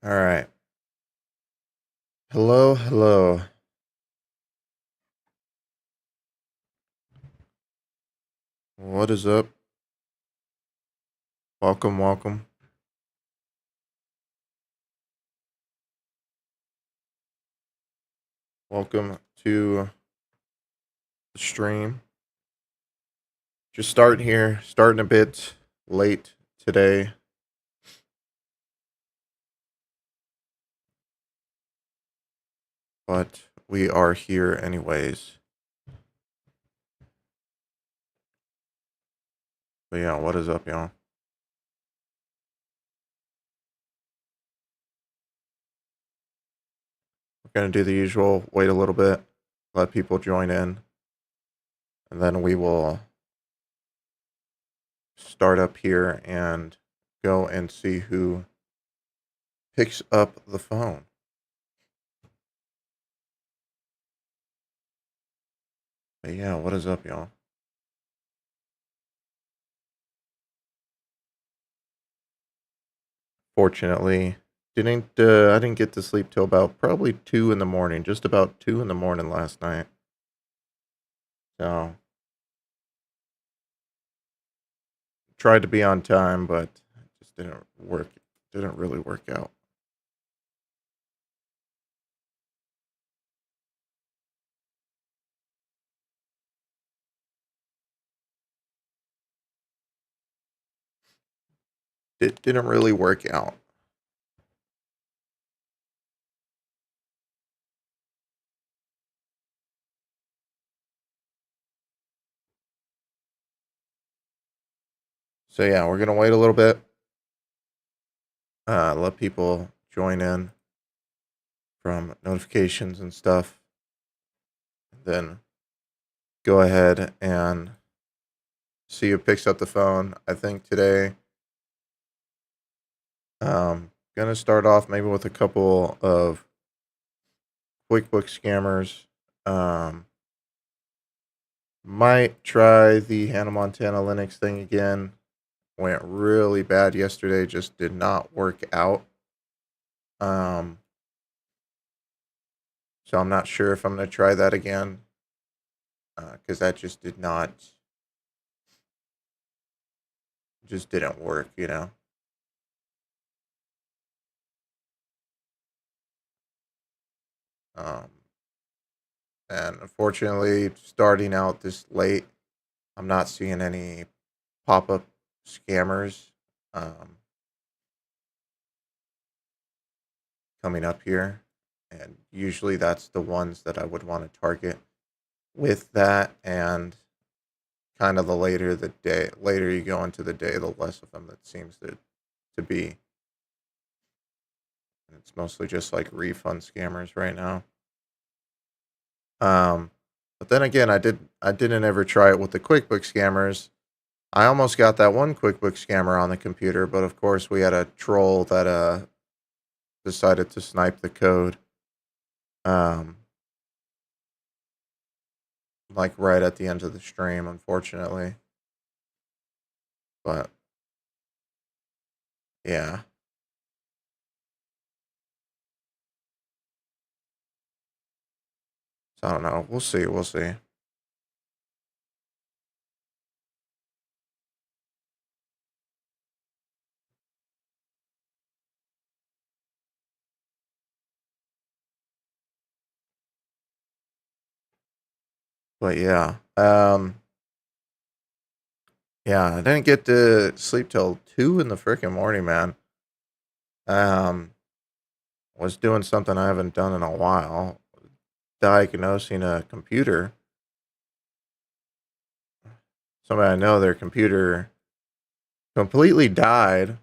All right. Hello, hello. What is up? Welcome, welcome. Welcome to the stream. Just starting here, starting a bit late today. But we are here anyways. But yeah, what is up, y'all? We're going to do the usual, wait a little bit, let people join in, and then we will start up here and go and see who picks up the phone. But yeah, what is up, y'all? Fortunately, I didn't get to sleep till about probably 2 in the morning, just about 2 in the morning last night. So, tried to be on time, but it just didn't work. Didn't really work out. It didn't really work out. So yeah, we're gonna wait a little bit. Let people join in from notifications and stuff. Then go ahead and see who picks up the phone. I think today, gonna start off maybe with a couple of QuickBook scammers. Um, might try the Hannah Montana Linux thing again. Went really bad yesterday, just did not work out. Um, so I'm not sure if I'm going to try that again because that just didn't work, you know. Um, and unfortunately, starting out this late, I'm not seeing any pop up scammers coming up here. And usually that's the ones that I would want to target with that. And kind of the later you go into the day, the less of them that seems to be. And it's mostly just like refund scammers right now. Um, but then again, I didn't ever try it with the QuickBook scammers. I almost got that one QuickBook scammer on the computer, but of course we had a troll that decided to snipe the code. Um, like right at the end of the stream, unfortunately. But yeah. So I don't know. We'll see. We'll see. But yeah. Yeah, I didn't get to sleep till 2 in the freaking morning, man. Um, was doing something I haven't done in a while, diagnosing a computer. Somebody I know, their computer completely died.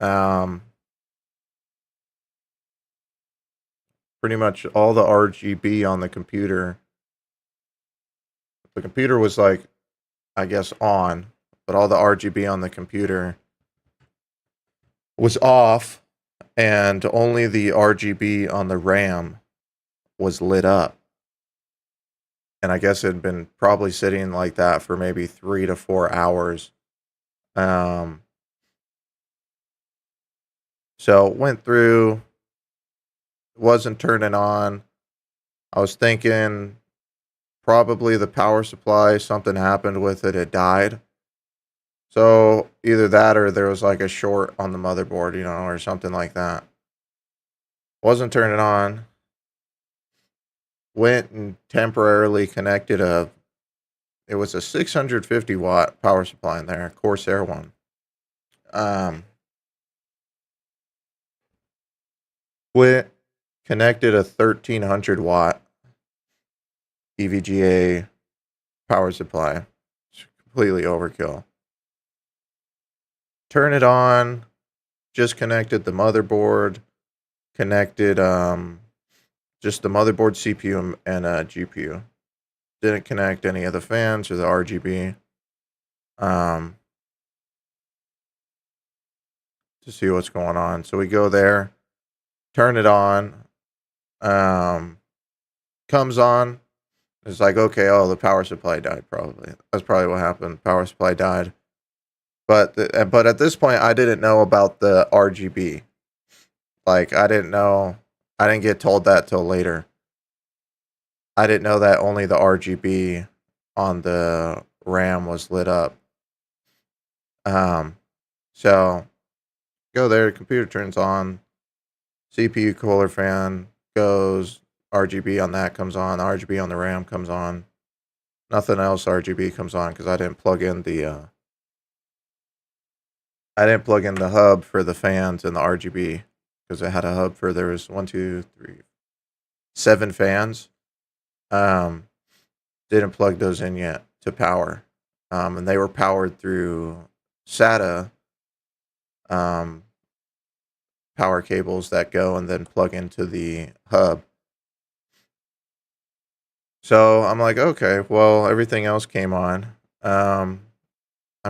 Um, pretty much all the RGB on the computer was like, I guess, on, but all the RGB on the computer was off, and only the RGB on the RAM was lit up. And I guess it had been probably sitting like that for maybe 3 to 4 hours. Um, So went through, wasn't turning on. I was thinking probably the power supply, something happened with it, it died. So either that or there was like a short on the motherboard, or something like that. Wasn't turning on. Went and temporarily connected it was a 650-watt power supply in there, Corsair one. Um, Went connected a 1300-watt EVGA power supply. It's completely overkill. Turn it on. Just connected the motherboard. Connected just the motherboard, CPU, and GPU. Didn't connect any of the fans or the RGB. To see what's going on. So we go there, turn it on. Comes on. It's like, okay, oh, the power supply died. Probably that's probably what happened. Power supply died. But at this point, I didn't know about the RGB. Like, I didn't know. I didn't get told that till later. I didn't know that only the RGB on the RAM was lit up. So go there. Computer turns on. CPU cooler fan goes. RGB on that comes on. RGB on the RAM comes on. Nothing else RGB comes on because I didn't plug in the hub for the fans and the RGB because it had a hub for there was 1, 2, 3, 7 fans. Didn't plug those in yet to power. And they were powered through SATA power cables that go and then plug into the hub. So I'm like, okay, well, everything else came on. I'm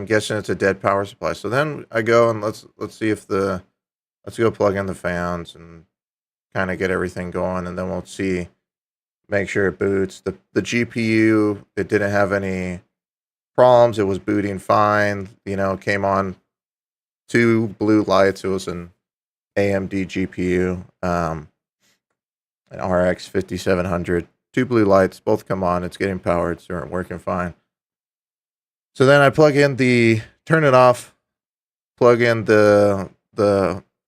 guessing it's a dead power supply. So then I go and let's go plug in the fans and kind of get everything going, and then we'll see, make sure it boots. The GPU, it didn't have any problems. It was booting fine. Came on 2 blue lights. It was an AMD GPU, an RX 5700. 2 blue lights, both come on. It's getting powered, so it's working fine. So then I turn it off, plug in the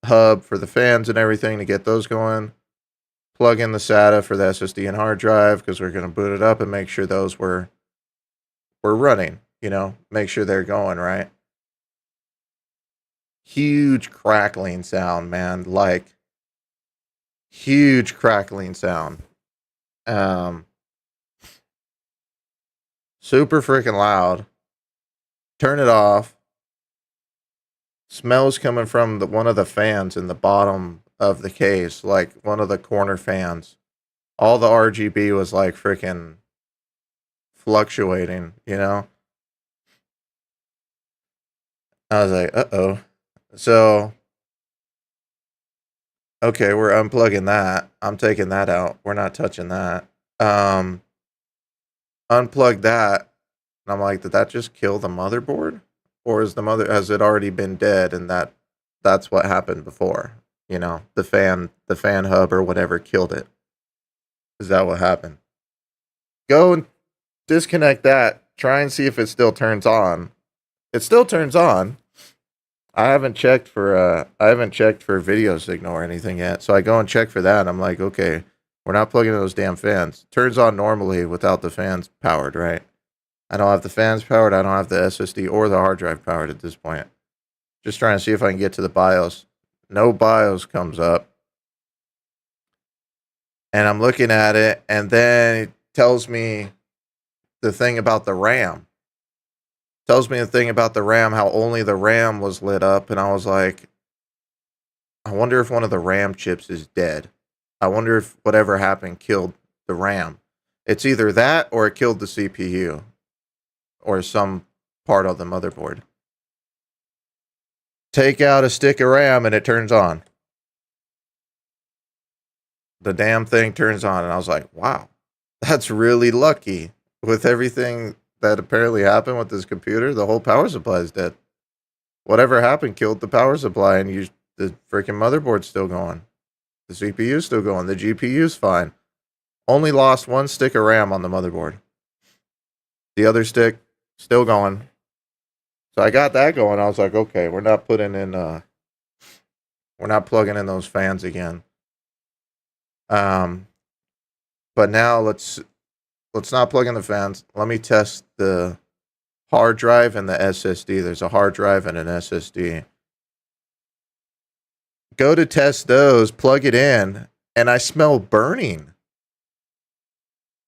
hub for the fans and everything to get those going. Plug in the SATA for the SSD and hard drive because we're going to boot it up and make sure those were running. Make sure they're going right. Huge crackling sound, man. Like huge crackling sound. Super freaking loud. Turn it off. Smells coming from one of the fans in the bottom of the case, like one of the corner fans. All the RGB was like freaking fluctuating, I was like, uh-oh. So, okay, we're unplugging that. I'm taking that out. We're not touching that. Unplug that. And I'm like, did that just kill the motherboard? Or has it already been dead and that's what happened before? The fan hub or whatever killed it. Is that what happened? Go and disconnect that. Try and see if it still turns on. It still turns on. I haven't checked for video signal or anything yet. So I go and check for that. And I'm like, okay, we're not plugging in those damn fans. Turns on normally without the fans powered, right? I don't have the fans powered. I don't have the SSD or the hard drive powered at this point. Just trying to see if I can get to the BIOS. No BIOS comes up. And I'm looking at it, and then it tells me the thing about the RAM. Tells me the thing about the RAM, how only the RAM was lit up. And I was like, I wonder if one of the RAM chips is dead. I wonder if whatever happened killed the RAM. It's either that or it killed the CPU. Or some part of the motherboard. Take out a stick of RAM and it turns on. The damn thing turns on, and I was like, wow, that's really lucky. With everything that apparently happened with this computer, the whole power supply is dead. Whatever happened killed the power supply, and the freaking motherboard's still going. The CPU's still going. The GPU's fine. Only lost one stick of RAM on the motherboard. The other stick still going. So I got that going. I was like, okay, we're not plugging in those fans again. But now let's not plug in the fans. Let me test the hard drive and the SSD. There's a hard drive and an SSD. Go to test those, plug it in, and I smell burning.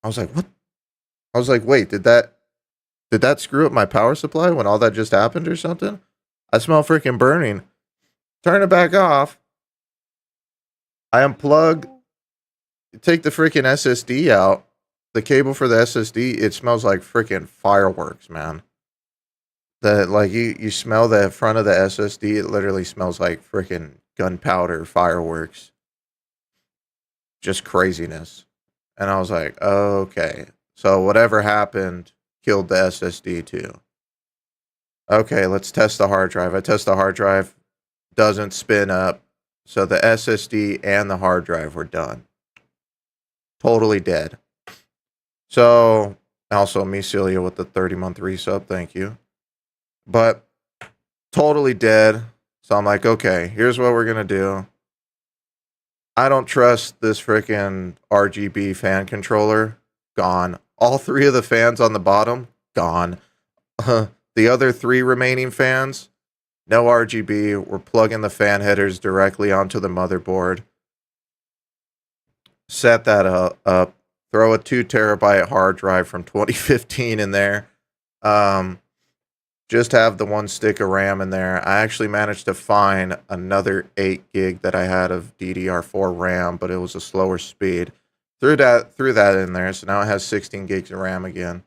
I was like, what? I was like, wait, did that screw up my power supply when all that just happened or something? I smell freaking burning. Turn it back off. I unplug, take the freaking SSD out. The cable for the SSD, it smells like freaking fireworks, man. Like you smell the front of the SSD, it literally smells like freaking gunpowder fireworks. Just craziness. And I was like, okay. So whatever happened killed the SSD too. Okay, let's test the hard drive. I test the hard drive, doesn't spin up. So the SSD and the hard drive were done. Totally dead. So, also me, Celia, with the 30-month resub, thank you. But totally dead. So I'm like, okay, here's what we're going to do. I don't trust this freaking RGB fan controller. Gone. All 3 of the fans on the bottom, gone. The other 3 remaining fans, no RGB. We're plugging the fan headers directly onto the motherboard. Set that up. Throw a 2 terabyte hard drive from 2015 in there. Just have the 1 stick of RAM in there. I actually managed to find another 8 gig that I had of DDR4 RAM, but it was a slower speed. Threw that in there, so now it has 16 gigs of RAM again.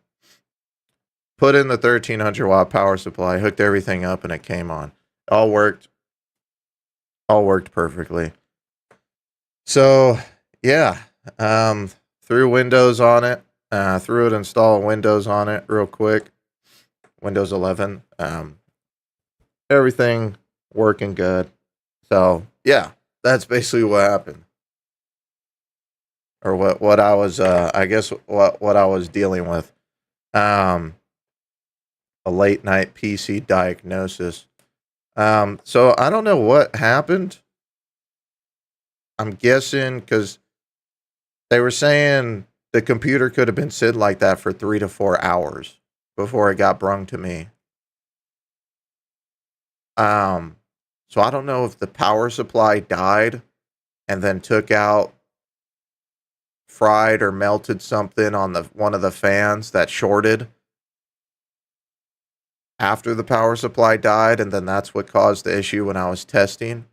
Put in the 1300 watt power supply, hooked everything up, and it came on. All worked perfectly. So yeah, threw Windows on it. Threw it install Windows on it real quick. Windows 11. Everything working good. So yeah, that's basically what happened. Or what I was I guess what I was dealing with. A late night PC diagnosis. So I don't know what happened. I'm guessing because they were saying the computer could have been sitting like that for 3 to 4 hours before it got brung to me. So I don't know if the power supply died and then took out, fried or melted something on one of the fans that shorted after the power supply died, and then that's what caused the issue when I was testing.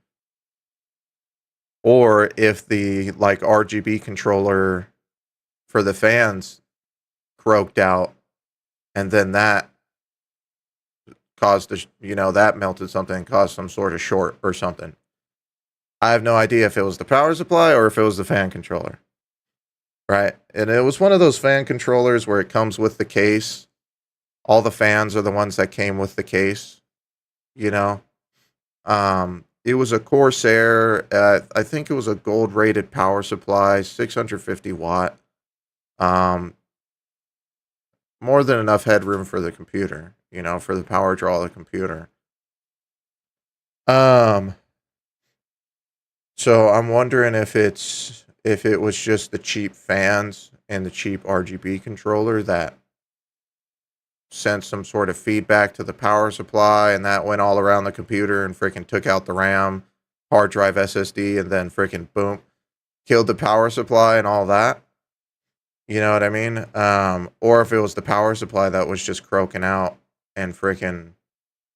Or if the RGB controller for the fans croaked out, and then that caused that melted something and caused some sort of short or something. I have no idea if it was the power supply or if it was the fan controller. Right? And it was one of those fan controllers where it comes with the case. All the fans are the ones that came with the case. It was a Corsair. I think it was a gold rated power supply, 650 watt. More than enough headroom for the computer, for the power draw of the computer. So I'm wondering if it was just the cheap fans and the cheap RGB controller that sent some sort of feedback to the power supply, and that went all around the computer and freaking took out the RAM, hard drive, SSD, and then freaking boom, killed the power supply and all that. You know what I mean? Or if it was the power supply that was just croaking out and freaking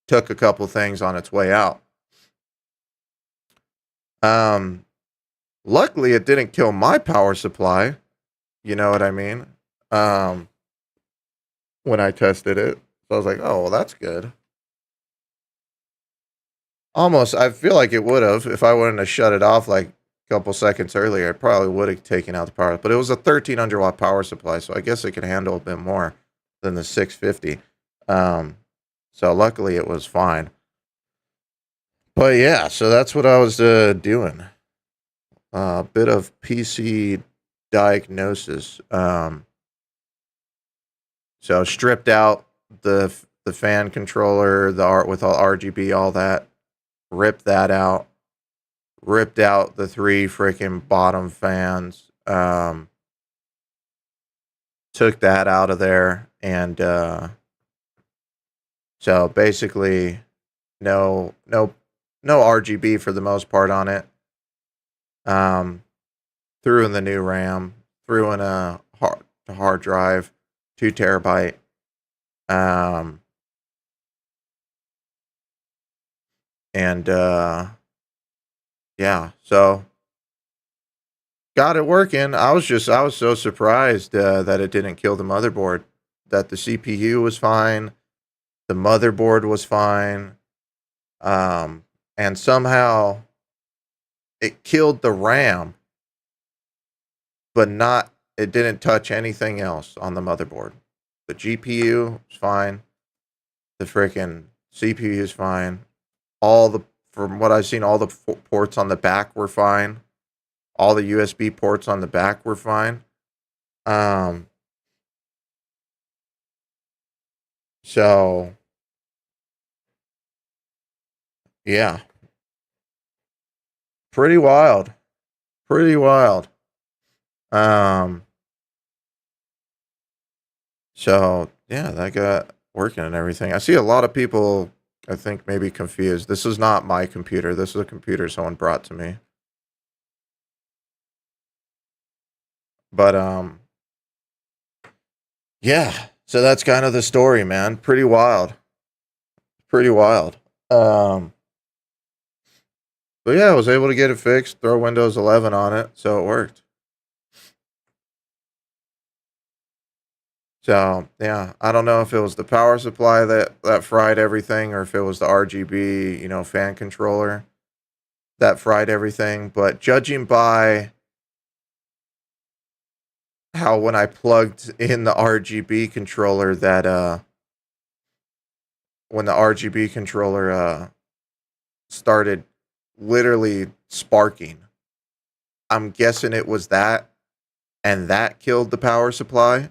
took a couple things on its way out. Luckily, it didn't kill my power supply. You know what I mean? When I tested it. So I was like, oh, well, that's good. Almost, I feel like it would have. If I wouldn't have shut it off like a couple seconds earlier, it probably would have taken out the power. But it was a 1300 watt power supply, so I guess it could handle a bit more than the 650. So luckily it was fine. But yeah, so that's what I was doing. A bit of PC diagnosis. So stripped out the fan controller, the art with all RGB, all that. Ripped that out. Ripped out the 3 freaking bottom fans. Took that out of there, and so basically, no RGB for the most part on it. Threw in the new RAM. Threw in a hard drive, 2 terabyte. Um, and yeah, so got it working. I was so surprised that it didn't kill the motherboard. That the CPU was fine, the motherboard was fine, and somehow it killed the RAM, but not. It didn't touch anything else on the motherboard. The GPU is fine. The freaking CPU is fine. From what I've seen, all the ports on the back were fine. All the USB ports on the back were fine. So yeah, pretty wild. Pretty wild. Um, so yeah, that got working and everything. I see a lot of people, I think, maybe confused. This is not my computer. This is a computer someone brought to me. But yeah. So that's kind of the story, man. Pretty wild. Pretty wild. But yeah, I was able to get it fixed, throw Windows 11 on it, so it worked. So yeah, I don't know if it was the power supply that fried everything, or if it was the RGB, fan controller that fried everything. But judging by how when I plugged in the RGB controller, that when the RGB controller started literally sparking, I'm guessing it was that, and that killed the power supply.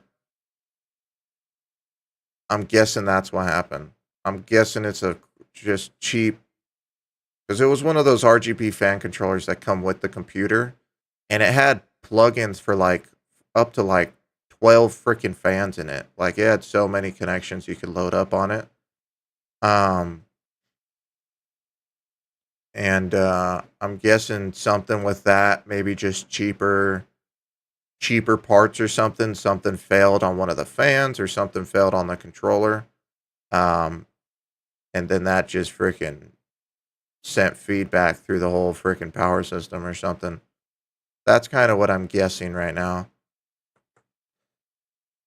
I'm guessing that's what happened. I'm guessing it's a just cheap, because it was one of those RGB fan controllers that come with the computer, and it had plugins for like up to like 12 freaking fans in it. Like it had so many connections you could load up on it. Um, and I'm guessing something with that, maybe just cheaper parts or something. Something failed on one of the fans, or something failed on the controller. Um, and then that just freaking sent feedback through the whole freaking power system or something. That's kind of what I'm guessing right now.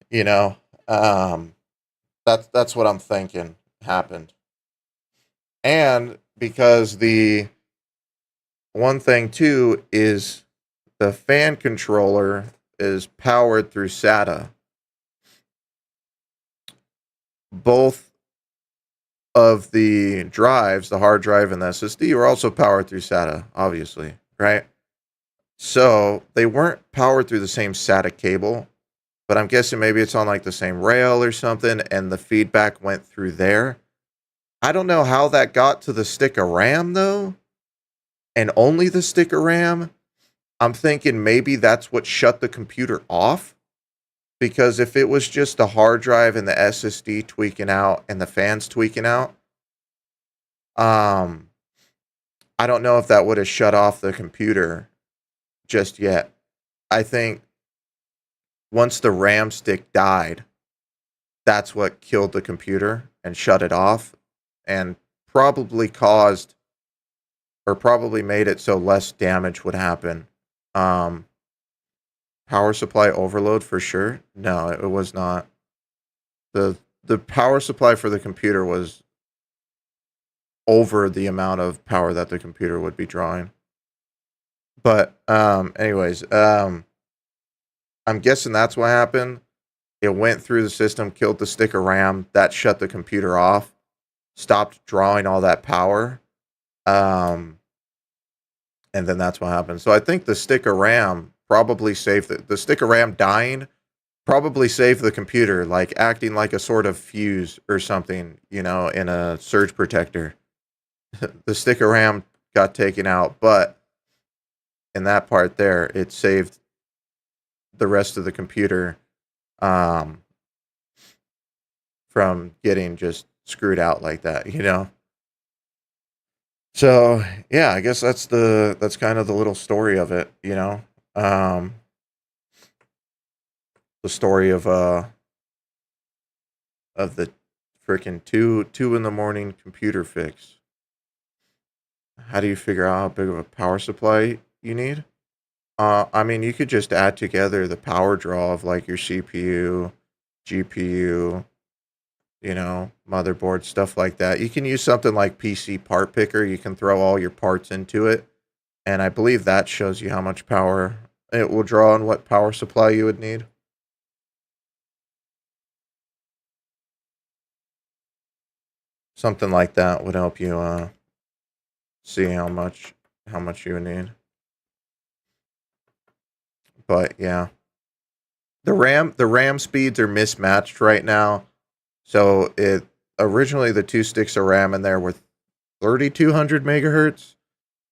You know, um, that's what I'm thinking happened. And because the one thing too is the fan controller is powered through SATA. Both of the drives, the hard drive and the SSD, were also powered through SATA, obviously, right? So they weren't powered through the same SATA cable, but I'm guessing maybe it's on like the same rail or something, and the feedback went through there. I don't know how that got to the stick of RAM though, and only the stick of RAM. I'm thinking maybe that's what shut the computer off, because if it was just the hard drive and the SSD tweaking out and the fans tweaking out, um, I don't know if that would have shut off the computer just yet. I think once the RAM stick died, that's what killed the computer and shut it off, and probably caused, or probably made it so less damage would happen. Um, Power supply overload for sure. No, it was not. The power supply for the computer was over the amount of power that the computer would be drawing. But anyways, I'm guessing that's what happened. It went through the system, killed the stick of RAM, that shut the computer off, stopped drawing all that power. Um, and then that's what happened. So I think the stick of RAM probably saved the stick of RAM dying probably saved the computer, like acting like a sort of fuse or something, in a surge protector. The stick of RAM got taken out, but in that part there, it saved the rest of the computer um, from getting just screwed out like that. So yeah, I guess that's kind of the little story of it. Um, the story of the freaking two in the morning computer fix. How do you figure out how big of a power supply you need? I mean, you could just add together the power draw of like your CPU, GPU, motherboard, stuff like that. You can use something like PC Part Picker. You can throw all your parts into it, and I believe that shows you how much power it will draw and what power supply you would need. Something like that would help you see how much you would need. But yeah, the RAM speeds are mismatched right now. So it originally the two sticks of RAM in there were 3200 megahertz.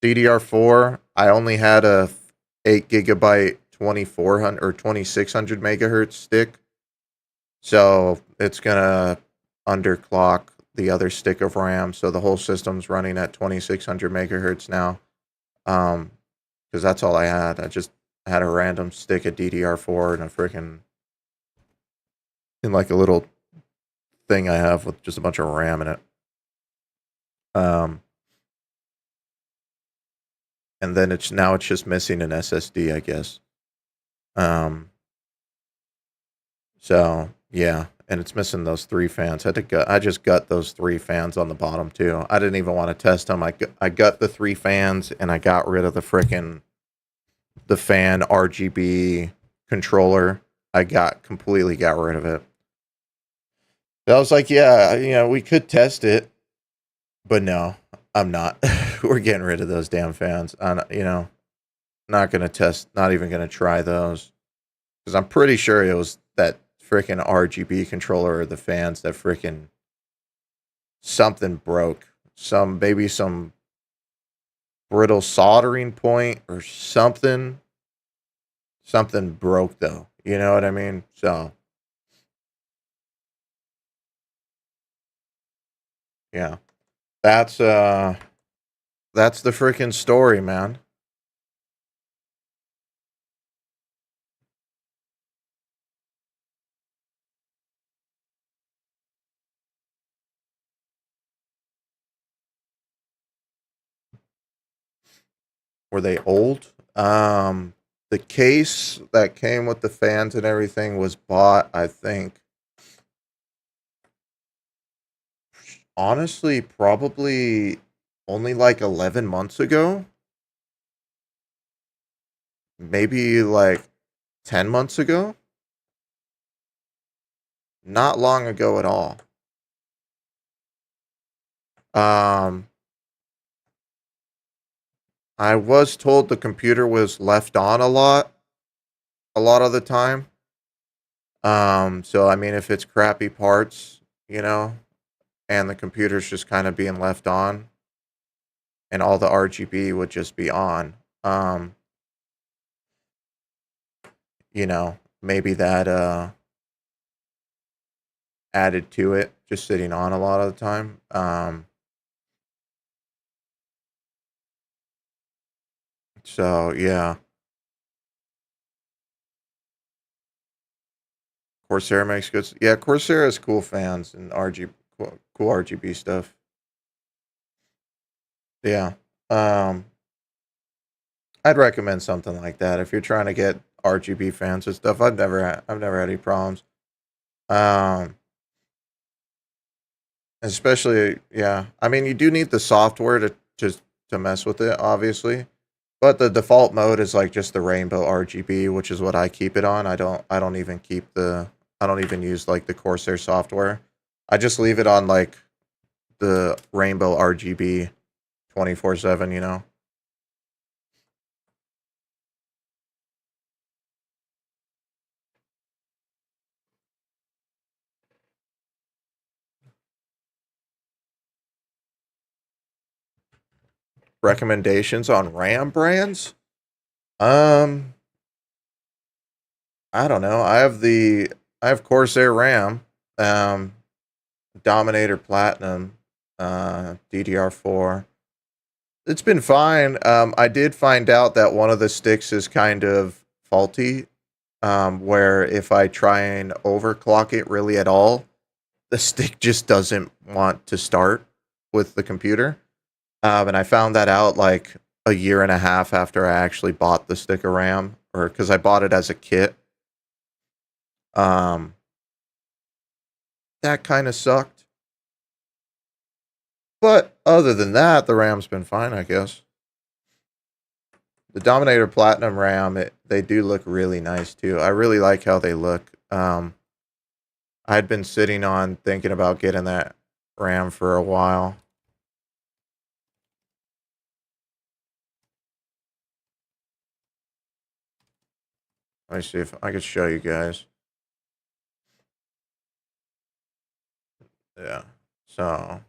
DDR4, I only had a 8 gigabyte 2400 or 2600 megahertz stick. So it's gonna underclock the other stick of RAM. So the whole system's running at 2600 megahertz now. Because that's all I had. I just had a random stick of DDR4 and a freaking in like a little thing I have with just a bunch of RAM in it. Um, and then it's just missing an SSD, I guess. Um, so yeah, and it's missing those three fans. I just got those three fans on the bottom too. I didn't even want to test them. I got the three fans and I got rid of the fan RGB controller. I completely got rid of it. I was like, yeah, we could test it, but no, I'm not. We're getting rid of those damn fans. Not gonna test. Not even gonna try those because I'm pretty sure it was that freaking RGB controller or the fans that freaking something broke. Maybe some brittle soldering point or something. Something broke though. You know what I mean? So yeah, that's that's the freaking story, man. Were they old? The case that came with the fans and everything was bought, I think, honestly, probably only like 11 months ago. Maybe like 10 months ago. Not long ago at all. Um, I was told the computer was left on a lot of the time. So I mean, if it's crappy parts, and the computer's just kind of being left on, and all the RGB would just be on, maybe that added to it, just sitting on a lot of the time. So yeah, Corsair makes good. Yeah, Corsair has cool fans and cool RGB stuff. Yeah. Um, I'd recommend something like that if you're trying to get RGB fans and stuff. I've never had any problems. Um, especially yeah. I mean, you do need the software to mess with it, obviously. But the default mode is like just the rainbow RGB, which is what I keep it on. I don't even use like the Corsair software. I just leave it on like the rainbow RGB 24/7, you know. Recommendations on RAM brands? Um, I don't know. I have Corsair RAM, um, Dominator Platinum, DDR4. It's been fine. I did find out that one of the sticks is kind of faulty, where if I try and overclock it really at all, the stick just doesn't want to start with the computer. And I found that out like a year and a half after I actually bought the stick of RAM, or because I bought it as a kit. Um, that kind of sucked. But other than that, the RAM's been fine, I guess. The Dominator Platinum RAM, they do look really nice too. I really like how they look. I'd been sitting on thinking about getting that RAM for a while. Let me see if I could show you guys. Yeah. So,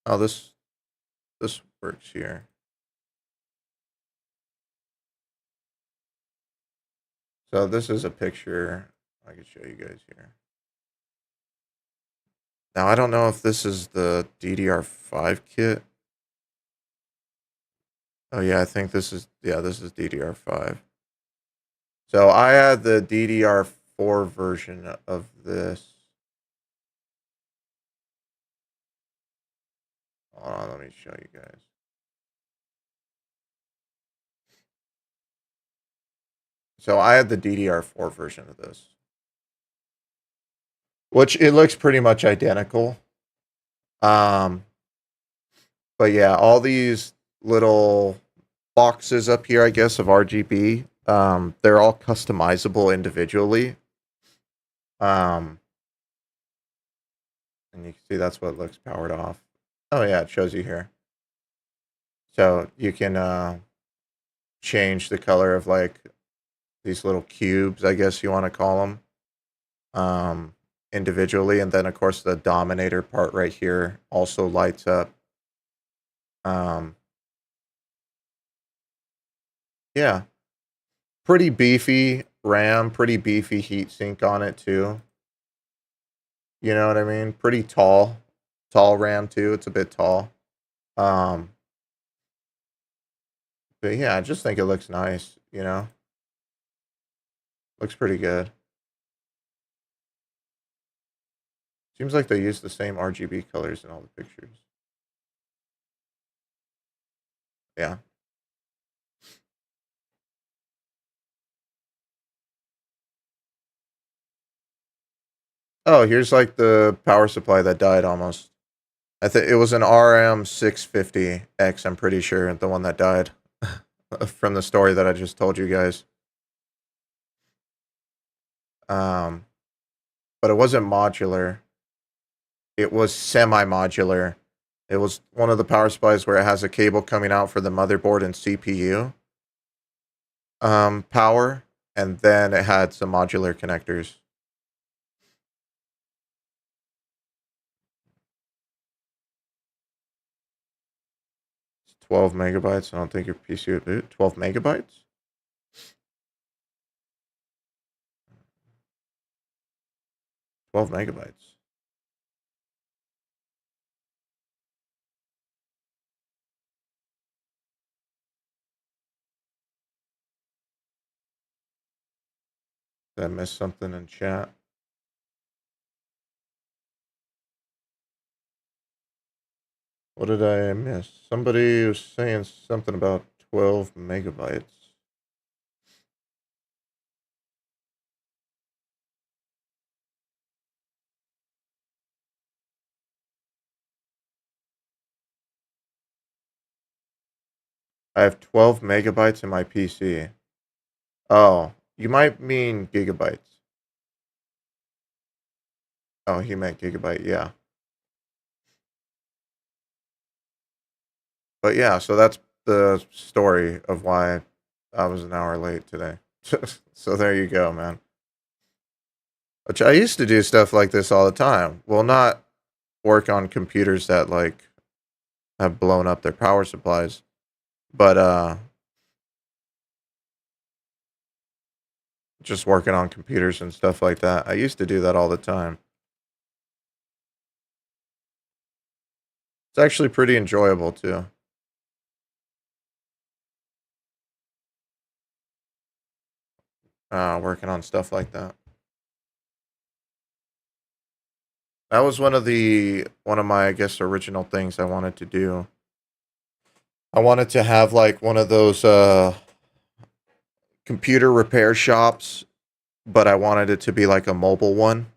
oh, this works here. So this is a picture I could show you guys here. Now I don't know if this is the DDR5 kit. Oh yeah, I think this is DDR5. So I had the DDR4 version of this. Hold on, let me show you guys. So I had the DDR4 version of this, which it looks pretty much identical. Um, but yeah, all these little boxes up here, I guess, of RGB, they're all customizable individually. Um, and you can see that's what looks powered off. Oh yeah, it shows you here. So you can change the color of like these little cubes, I guess you want to call them, individually, and then of course the Dominator part right here also lights up. Um, yeah, pretty beefy RAM, pretty beefy heatsink on it too. You know what I mean? Pretty tall RAM too. It's a bit tall. Um, but yeah, I just think it looks nice. You know, looks pretty good. Seems like they use the same RGB colors in all the pictures. Yeah. Oh, here's like the power supply that died almost. I think it was an RM650X. I'm pretty sure the one that died from the story that I just told you guys. Um, but it wasn't modular. It was semi-modular. It was one of the power supplies where it has a cable coming out for the motherboard and CPU power, and then it had some modular connectors. It's 12 megabytes. I don't think your PC would boot. 12 megabytes? 12 megabytes. Did I miss something in chat? What did I miss? Somebody was saying something about 12 megabytes. I have 12 megabytes in my PC. Oh, you might mean gigabytes. Oh, he meant gigabyte, yeah. But yeah, so that's the story of why I was an hour late today. So there you go, man. Which I used to do stuff like this all the time. Well, not work on computers that like have blown up their power supplies, but just working on computers and stuff like that. I used to do that all the time. It's actually pretty enjoyable too. Working on stuff like that. That was one of my, I guess, original things I wanted to do. I wanted to have like one of those computer repair shops, but I wanted it to be like a mobile one.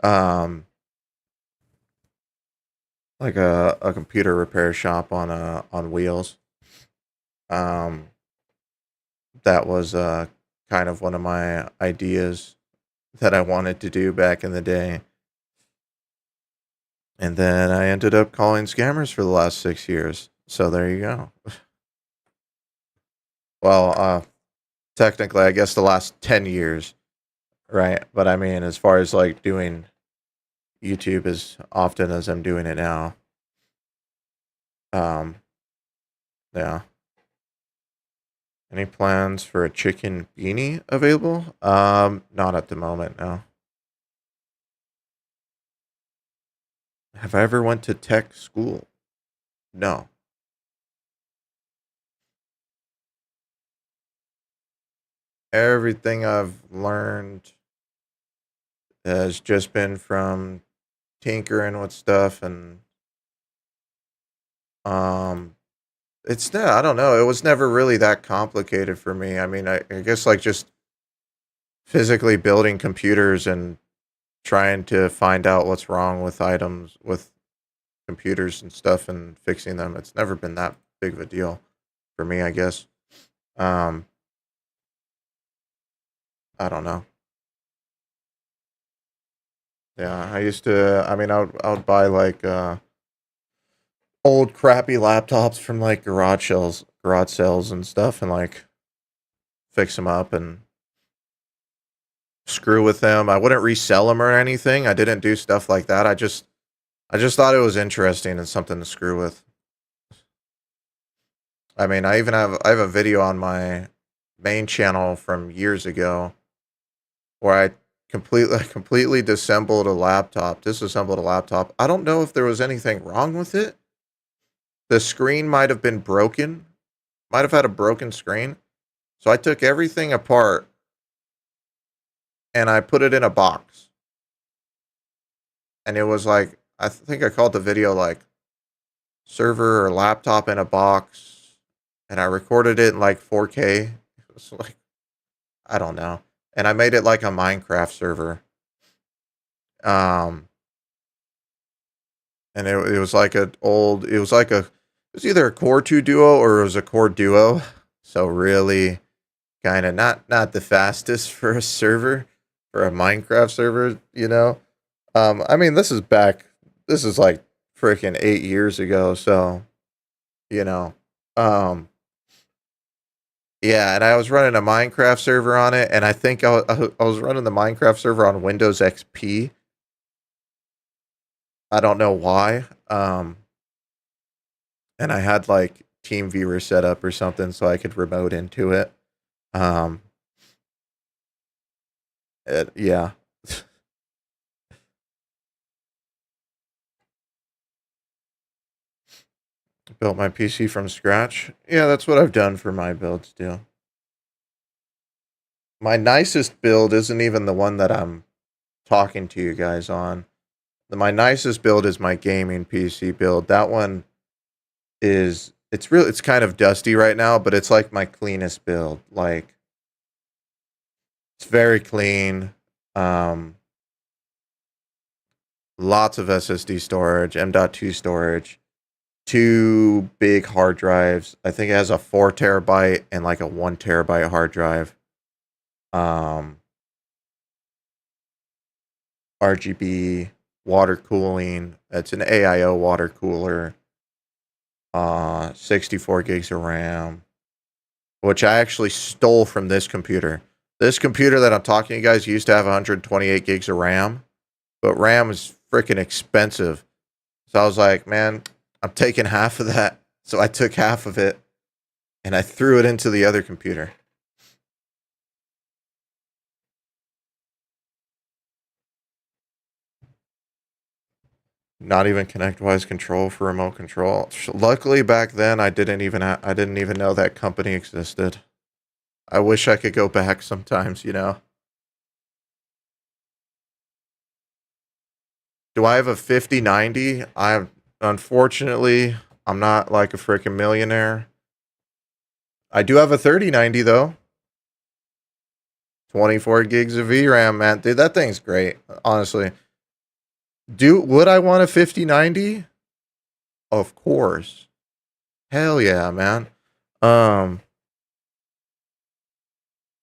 Um like a computer repair shop on wheels. Um that was kind of one of my ideas that I wanted to do back in the day. And then I ended up calling scammers for the last 6 years. So there you go. Well, technically, I guess the last 10 years, right? But I mean, as far as like doing YouTube as often as I'm doing it now, um, yeah. Any plans for a chicken beanie available? Not at the moment, no. Have I ever went to tech school? No. Everything I've learned has just been from tinkering with stuff and um it's not, I don't know, it was never really that complicated for me. I mean, I guess like just physically building computers and trying to find out what's wrong with items with computers and stuff and fixing them. It's never been that big of a deal for me, I guess. Um I don't know. Yeah, I used to, I mean, I would buy like old crappy laptops from like garage sales and stuff and like fix them up and screw with them. I wouldn't resell them or anything. I didn't do stuff like that. I just thought it was interesting and something to screw with. I mean, I have a video on my main channel from years ago where I completely disassembled a laptop. I don't know if there was anything wrong with it. The screen might have been broken. Might have had a broken screen. So I took everything apart and I put it in a box. And it was like, I think I called the video like server or laptop in a box. And I recorded it in like 4K. It was like, I don't know. And I made it like a Minecraft server. Um, and it was like it was either a Core 2 Duo or it was a Core Duo. So really kind of not the fastest for a server, for a Minecraft server, you know. I mean, this is like freaking 8 years ago, so you know, um, yeah. And I was running a Minecraft server on it, and I think I was running the Minecraft server on Windows XP. I don't know why. And I had like TeamViewer set up or something so I could remote into it. Um, yeah. Built my PC from scratch. Yeah, that's what I've done for my builds too. My nicest build isn't even the one that I'm talking to you guys on. My nicest build is my gaming PC build. That one it's kind of dusty right now, but it's like my cleanest build. Like it's very clean. Um Lots of SSD storage, M.2 storage, two big hard drives. I think it has a 4 terabyte and like a 1 terabyte hard drive. Um RGB water cooling. It's an AIO water cooler. 64 gigs of RAM, which I actually stole from this computer. This computer that I'm talking to you guys used to have 128 gigs of RAM, but RAM is freaking expensive. So I was like, man, I'm taking half of that. So I took half of it and I threw it into the other computer. Not even ConnectWise control for remote control. Luckily back then I didn't even know that company existed. I wish I could go back sometimes, you know. Do I have a 5090? Unfortunately, I'm not like a freaking millionaire. I do have a 3090 though. 24 gigs of VRAM, man. Dude, that thing's great. Honestly. Would I want a 5090? Of course. Hell yeah, man. Um,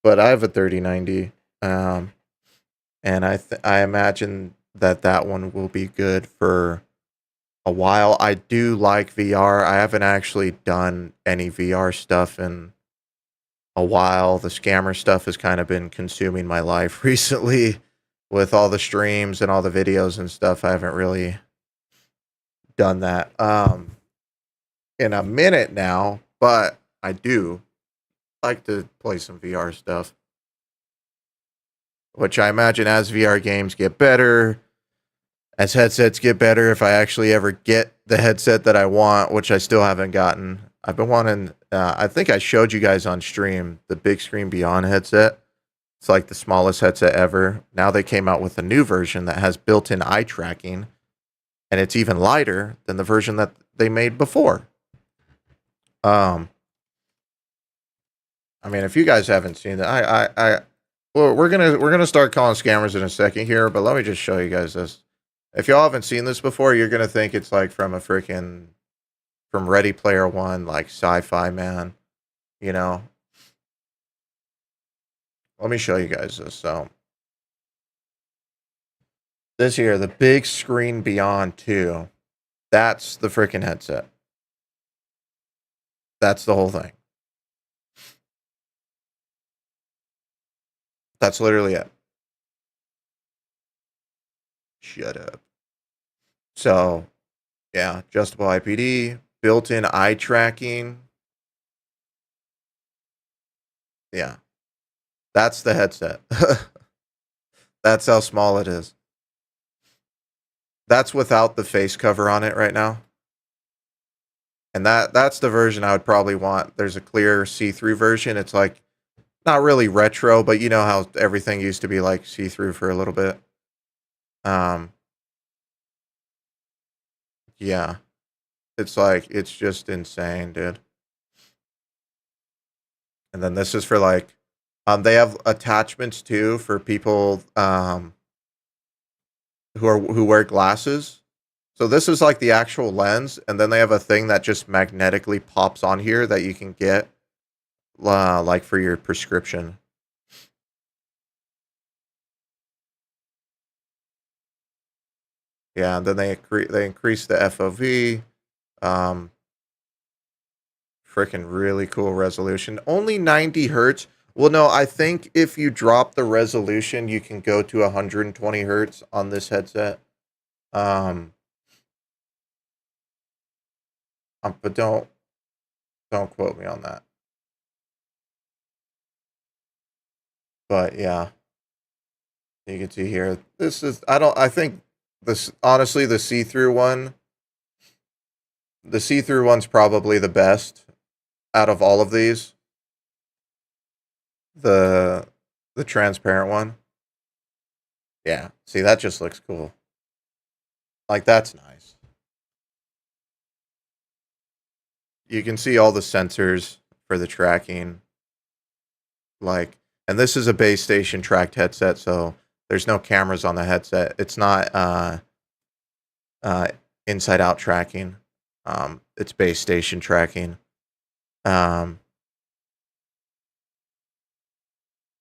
but I have a 3090. And I imagine that one will be good for a while. I do like VR. I haven't actually done any VR stuff in a while. The scammer stuff has kind of been consuming my life recently with all the streams and all the videos and stuff. I haven't really done that in a minute now, but I do like to play some VR stuff, which I imagine as VR games get better, as headsets get better, if I actually ever get the headset that I want, which I still haven't gotten. I've been wanting, I think I showed you guys on stream, the Big Screen Beyond headset. It's like the smallest headset ever. Now they came out with a new version that has built-in eye tracking, and it's even lighter than the version that they made before. I mean, if you guys haven't seen that, well, we're gonna start calling scammers in a second here, but let me just show you guys this. If y'all haven't seen this before, you're gonna think it's like from Ready Player One, like sci-fi man, you know. Let me show you guys this. So this here, the Big Screen Beyond 2, that's the freaking headset. That's the whole thing. That's literally it. Shut up. So, yeah, adjustable IPD, built-in eye tracking. Yeah, that's the headset. That's how small it is. That's without the face cover on it right now. And that's the version I would probably want. There's a clear see-through version. It's like not really retro, but you know how everything used to be like see-through for a little bit. Yeah. It's just insane, dude. And then this is for like they have attachments too for people who wear glasses. So this is like the actual lens, and then they have a thing that just magnetically pops on here that you can get like for your prescription. Yeah, and then they increase the FOV. Um, Freaking really cool resolution. Only 90 hertz. Well, no, I think if you drop the resolution, you can go to 120 hertz on this headset. Um, but don't quote me on that. But yeah, you can see here. This is I think this honestly the see-through one. The see-through one's probably the best out of all of these. The transparent one. Yeah. See, that just looks cool. Like that's nice. You can see all the sensors for the tracking. Like, and this is a base station tracked headset, so there's no cameras on the headset. It's not inside out tracking. It's base station tracking. And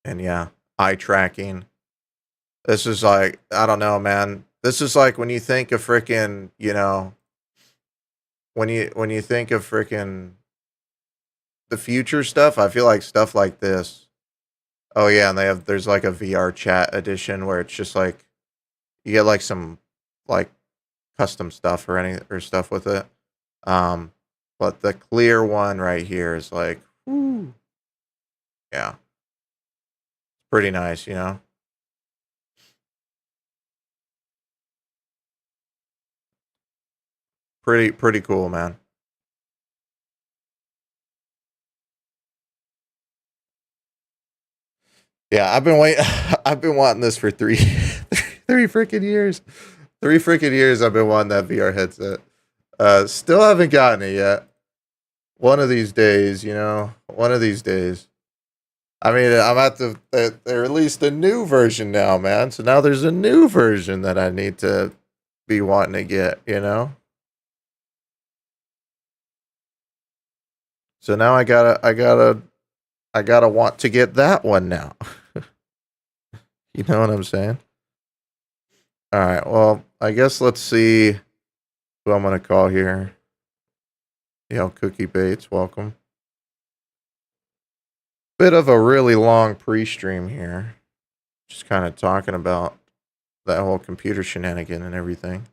yeah, eye tracking. This is like, I don't know, man. This is like when you think of freaking, you know, when you think of freaking the future stuff, I feel like stuff like this. Oh yeah, and there's like a VR chat edition where it's just like you get like some like custom stuff or stuff with it. Um, but the clear one right here is like, woo, yeah, pretty nice, you know. Pretty cool, man. Yeah, I've been waiting. I've been wanting this for three freaking years. 3 freaking years I've been wanting that VR headset. Still haven't gotten it yet. One of these days, you know. One of these days. I mean, I'm at they released a new version now, man. So now there's a new version that I need to be wanting to get, you know. So now I gotta want to get that one now. You know what I'm saying? All right. Well, I guess let's see who I'm gonna call here. Cookie Bates, welcome. Bit of a really long pre-stream here. Just kind of talking about that whole computer shenanigan and everything.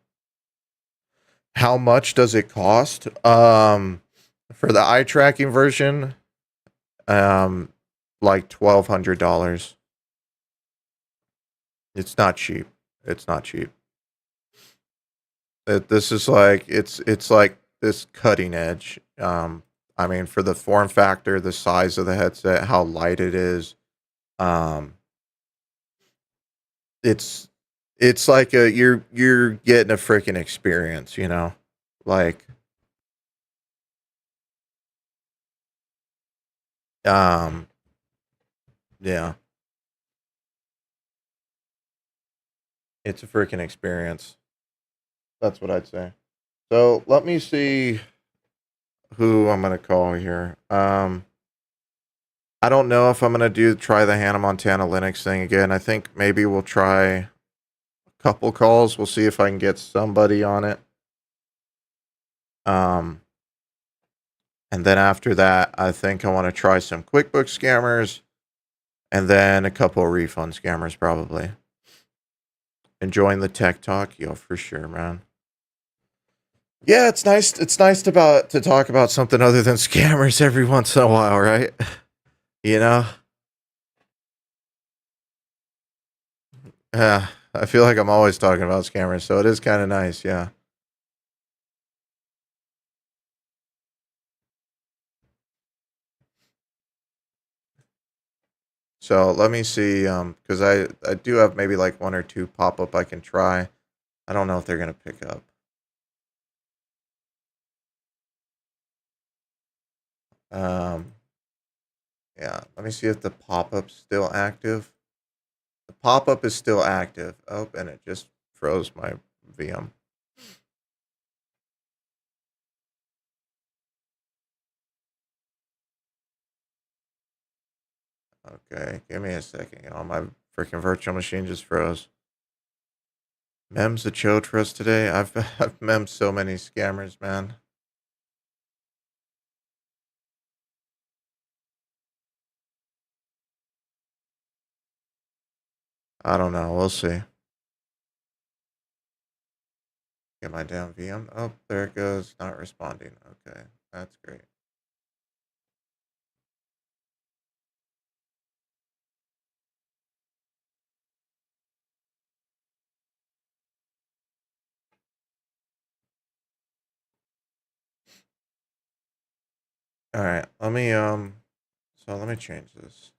How much does it cost? For the eye tracking version, like $1,200. It's not cheap. It's not cheap. This is like it's like this cutting edge. I mean, for the form factor, the size of the headset, how light it is, um, it's it's like you're getting a freaking experience, you know, like um, yeah, it's a freaking experience. That's what I'd say. So let me see who I'm gonna call here. I don't know if I'm gonna try the Hannah Montana Linux thing again. I think maybe we'll try a couple calls. We'll see if I can get somebody on it. Um, and then after that, I think I want to try some QuickBooks scammers, and then a couple of refund scammers probably. Enjoying the tech talk, yo, for sure, man. Yeah, it's nice. It's nice to talk about something other than scammers every once in a while, right? You know. Yeah, I feel like I'm always talking about scammers, so it is kind of nice. Yeah. So let me see, because I do have maybe like one or two pop up I can try. I don't know if they're gonna pick up. Um, yeah, let me see if the pop up's still active. The pop up is still active. Oh, and it just froze my VM. Okay, give me a second. My freaking virtual machine just froze. Mem's a chode for us today. I've memmed so many scammers, man. I don't know. We'll see. Get my damn VM. Oh, there it goes. Not responding. Okay, that's great. All right, let me change this.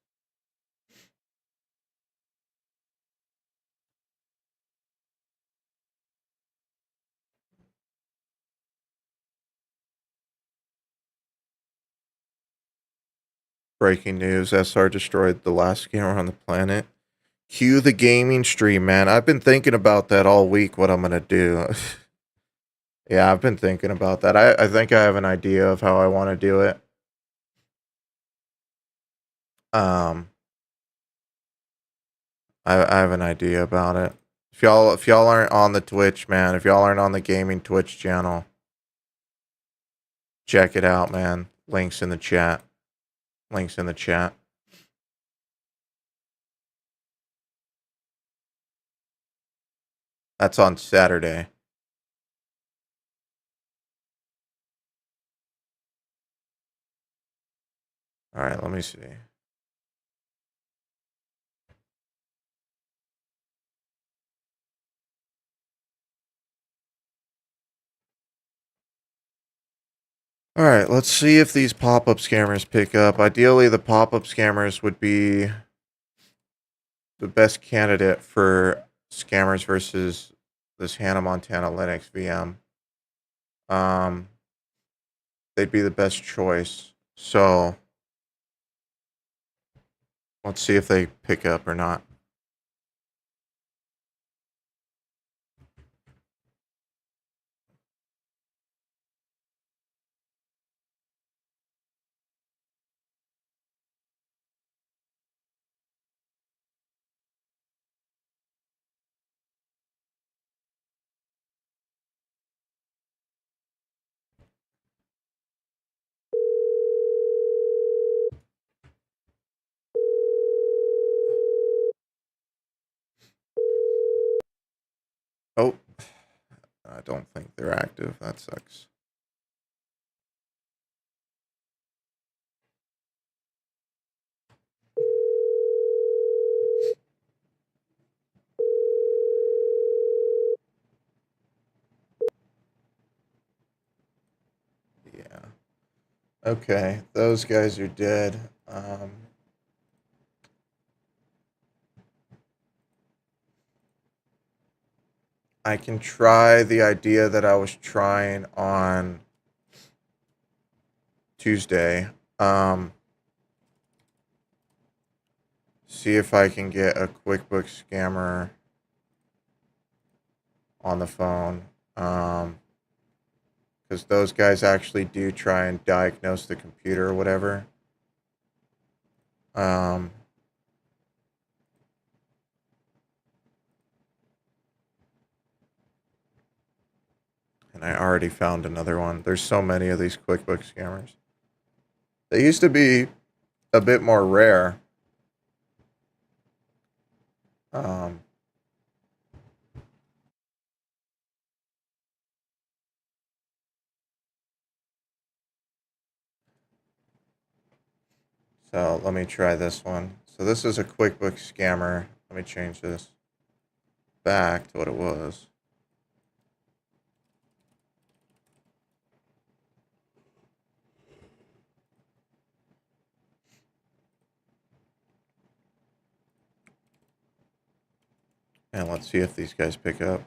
Breaking news: SR destroyed the last scammer on the planet. Cue the gaming stream, man. I've been thinking about that all week. What I'm gonna do? Yeah, I've been thinking about that. I think I have an idea of how I want to do it. Um, I have an idea about it. If y'all aren't on the Twitch, man, if y'all aren't on the gaming Twitch channel, Check it out, man. Links in the chat. Links in the chat. That's on Saturday. All right, let me see. All right, let's see if these pop-up scammers pick up. Ideally, the pop-up scammers would be the best candidate for scammers versus this Hannah Montana Linux VM. They'd be the best choice. So let's see if they pick up or not. Oh, I don't think they're active. That sucks. Yeah. Okay, those guys are dead. I can try the idea that I was trying on Tuesday. See if I can get a QuickBooks scammer on the phone. Because those guys actually do try and diagnose the computer or whatever. And I already found another one. There's so many of these QuickBooks scammers. They used to be a bit more rare. So let me try this one. So this is a QuickBooks scammer. Let me change this back to what it was. And let's see if these guys pick up.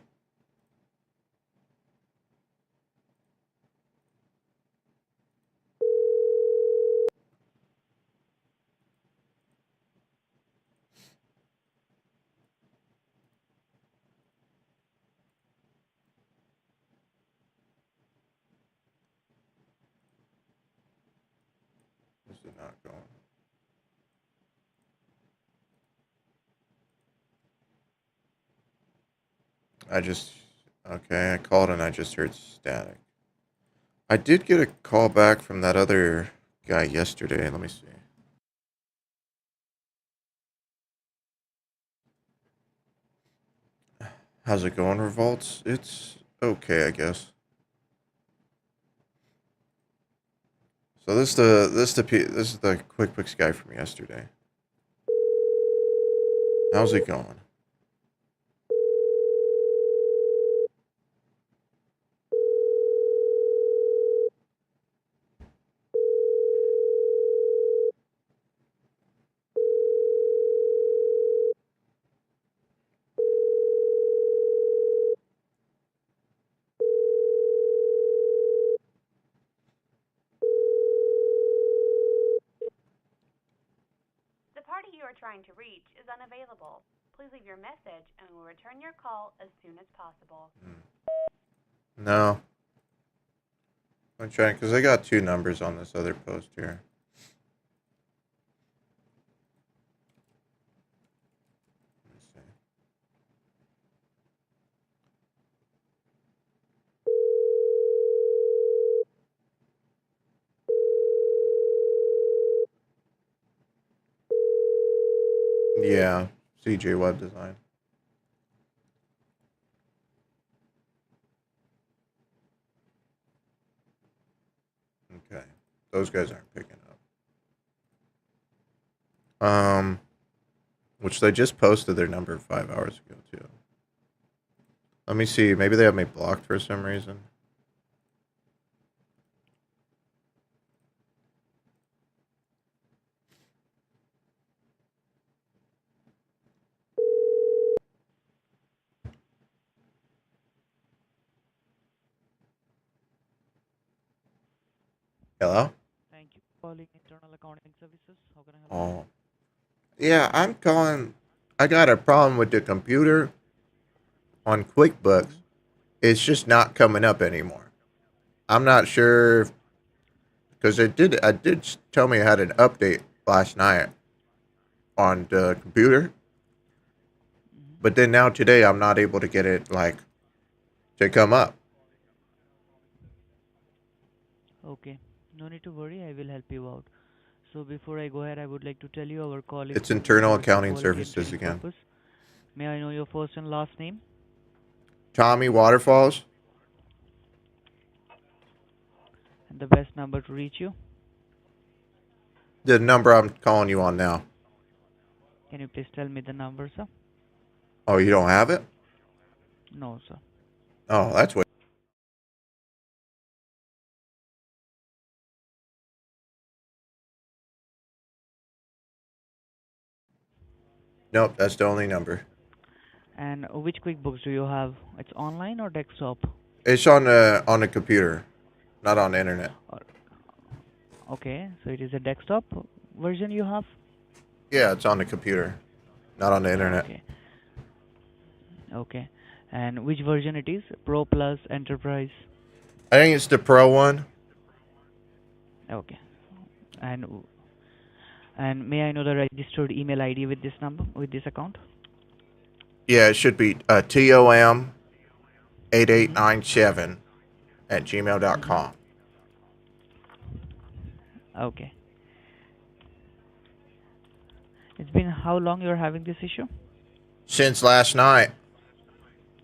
This is not going. Okay, I called and I just heard static. I did get a call back from that other guy yesterday. Let me see. How's it going, Revolts? It's okay, I guess. So this is the QuickBooks guy from yesterday. How's it going? The party you are trying to reach is unavailable. Please leave your message and we will return your call as soon as possible. No. I'm trying because I got two numbers on this other post here. Let's see. Yeah, CJ Web Design. Okay, those guys aren't picking up. Which they just posted their number 5 hours ago too. Let me see. Maybe they have me blocked for some reason. Hello? Thank you for calling Internal Accounting Services. How can I help you? Oh. Yeah, I'm calling. I got a problem with the computer on QuickBooks. Mm-hmm. It's just not coming up anymore. I'm not sure because it did tell me I had an update last night on the computer, Mm-hmm. but then now today I'm not able to get it like to come up. Okay, no need to worry. I will help you out. So before I go ahead, I would like to tell you our call is It's being internal recorded for accounting quality and services training again. purpose. May I know your first and last name Tommy Waterfalls, and the best number to reach you? the number I'm calling you on now. Can you please tell me the number, sir? Oh, you don't have it? No, sir. Oh, that's what. Nope, that's the only number. And which QuickBooks do you have? It's online or desktop? It's on the computer, not on the internet. Or, okay, so it is a desktop version you have? Yeah, it's on the computer, not on the internet. Okay, okay. And which version it is? Pro Plus Enterprise? I think it's the Pro one. Okay. And And may I know the registered email ID with this number, with this account? Yeah, it should be TOM eight eight Mm-hmm. nine seven at gmail dot Mm-hmm. com. Okay. It's been how long you're having this issue? Since last night.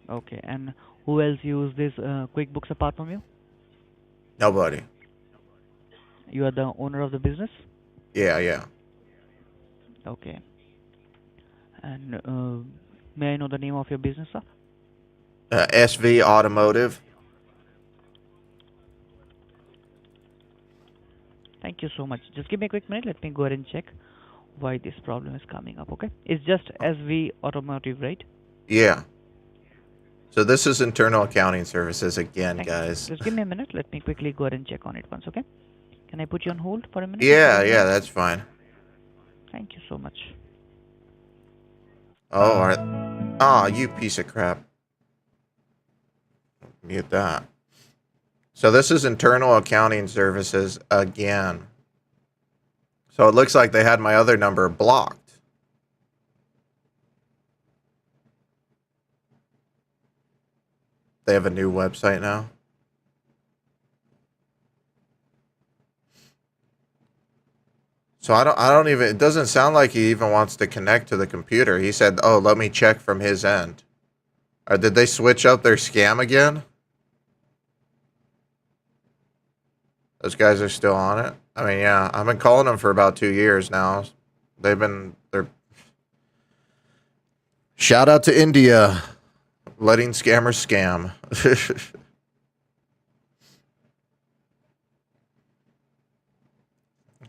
Okay. And who else use this QuickBooks apart from you? Nobody. You are the owner of the business? Yeah, yeah. Okay. And may I know the name of your business, sir? SV Automotive. Thank you so much. Just give me a quick minute. Let me go ahead and check why this problem is coming up, okay? It's just SV Automotive, right? Yeah. So this is internal accounting services again, Thank you. guys. Just give me a minute. Let me quickly go ahead and check on it once, okay? Can I put you on hold for a minute if you Yeah, don't yeah, mind? that's fine. Thank you so much. Oh, all right. Ah, you piece of crap. Mute that. So this is internal accounting services again. So it looks like they had my other number blocked. They have a new website now. So I don't even, it doesn't sound like he even wants to connect to the computer. He said, "Oh, let me check from his end." Or did they switch up their scam again? Those guys are still on it. I mean, yeah, I've been calling them for about 2 years now. They're shout out to India, letting scammers scam.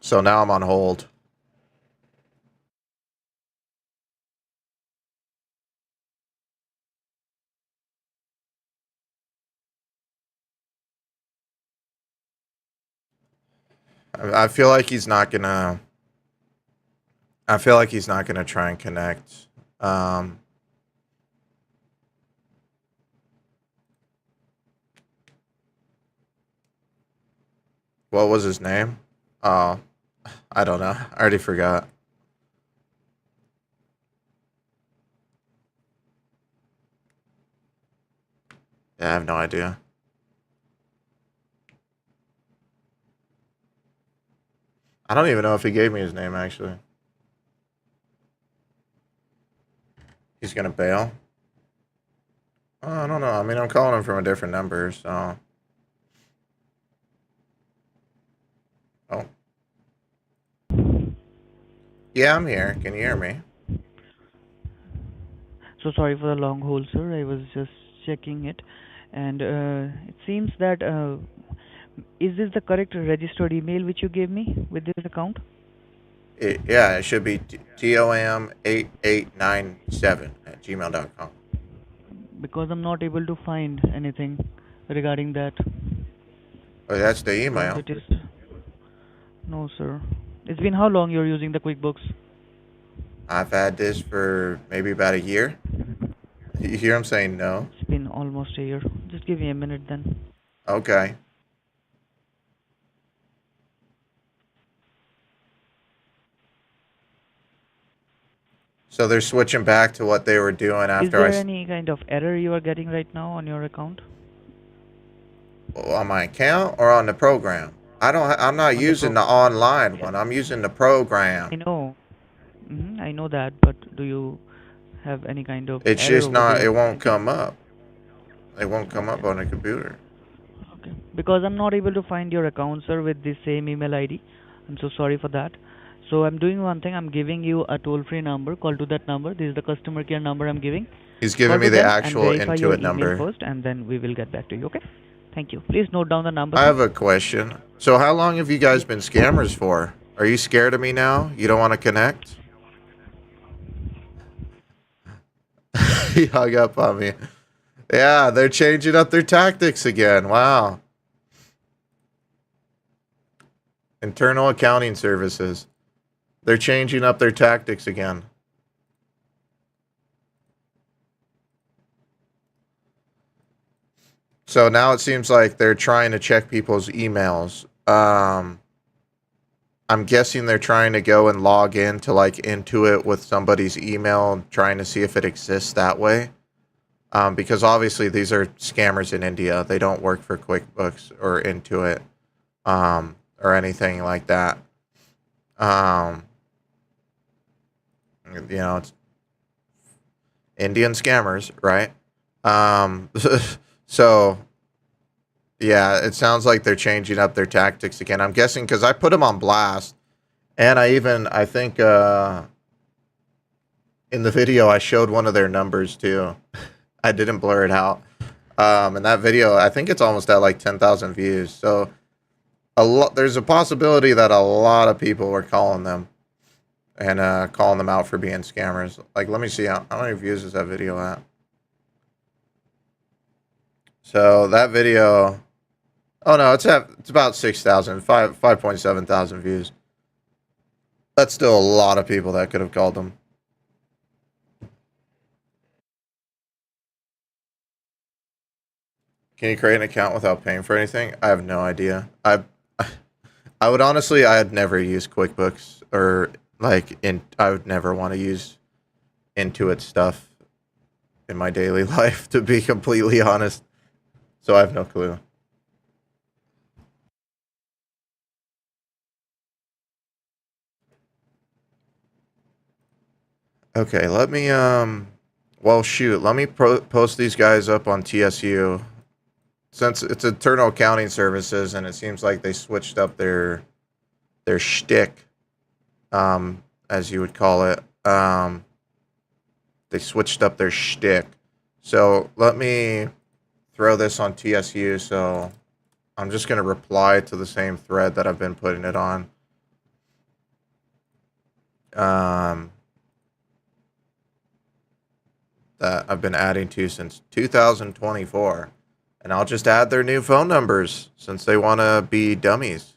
So now I'm on hold. I feel like he's not gonna. I feel like he's not gonna try and connect. Um, what was his name? Oh, I don't know. I already forgot. Yeah, I have no idea. I don't even know if he gave me his name actually. He's gonna bail. Oh, I don't know. I mean, I'm calling him from a different number, so. Oh. Yeah, I'm here. Can you hear me? So sorry for the long hold, sir. I was just checking it, and it seems that is this the correct registered email which you gave me with this account? Yeah, it should be tom8897@gmail.com. Because I'm not able to find anything regarding that. Oh, that's the Because email. it is no, sir. It's been how long you're using the QuickBooks? I've had this for maybe about a year. You hear him saying no? It's been almost a year. Just give me a minute then. Okay. So they're switching back to what they were doing Is after there any kind of error you are getting right now on your account? on my account or on the program. I'm not On the using the online one. I'm using the program. I know. I know that, but do you have any kind of It's error just over not. there? It won't come up. It won't come up Okay. on the computer. Okay. Because I'm not able to find your account, sir, with the same email ID. I'm so sorry for that. So I'm doing one thing. I'm giving you a toll-free number. Call to that number. This is the customer care number I'm giving. He's giving Call me to the them and actual verify your Intuit email number. first, and then we will get back to you. Okay? Thank you. Please note down the number, I sir. have a question. So how long have you guys been scammers for? Are you scared of me now? You don't want to connect? He hung up on me. Yeah, they're changing up their tactics again. Wow. Internal accounting services. They're changing up their tactics again. So now it seems like they're trying to check people's emails. I'm guessing they're trying to go and log in to like Intuit with somebody's email, trying to see if it exists that way. Because obviously these are scammers in India. They don't work for QuickBooks or Intuit or anything like that. It's Indian scammers, right? So yeah, it sounds like they're changing up their tactics again. I'm guessing because I put them on blast, and I think in the video I showed one of their numbers too. I didn't blur it out. And that video, I think it's almost at like 10,000 views. So there's a possibility that a lot of people were calling them and calling them out for being scammers. Like, let me see how many views is that video at. So that video, oh no, it's about 6,000, 5.7 thousand views. That's still a lot of people that could have called them. Can you create an account without paying for anything? I have no idea. I would honestly, I'd never use QuickBooks or I would never want to use Intuit stuff in my daily life, to be completely honest. So I have no clue. Okay, let me well shoot, let me post these guys up on TSU. Since it's internal accounting services and it seems like they switched up their shtick, as you would call it. They switched up their shtick. So let me throw this on TSU. So I'm just going to reply to the same thread that I've been putting it on. That I've been adding to since 2024. And I'll just add their new phone numbers since they want to be dummies.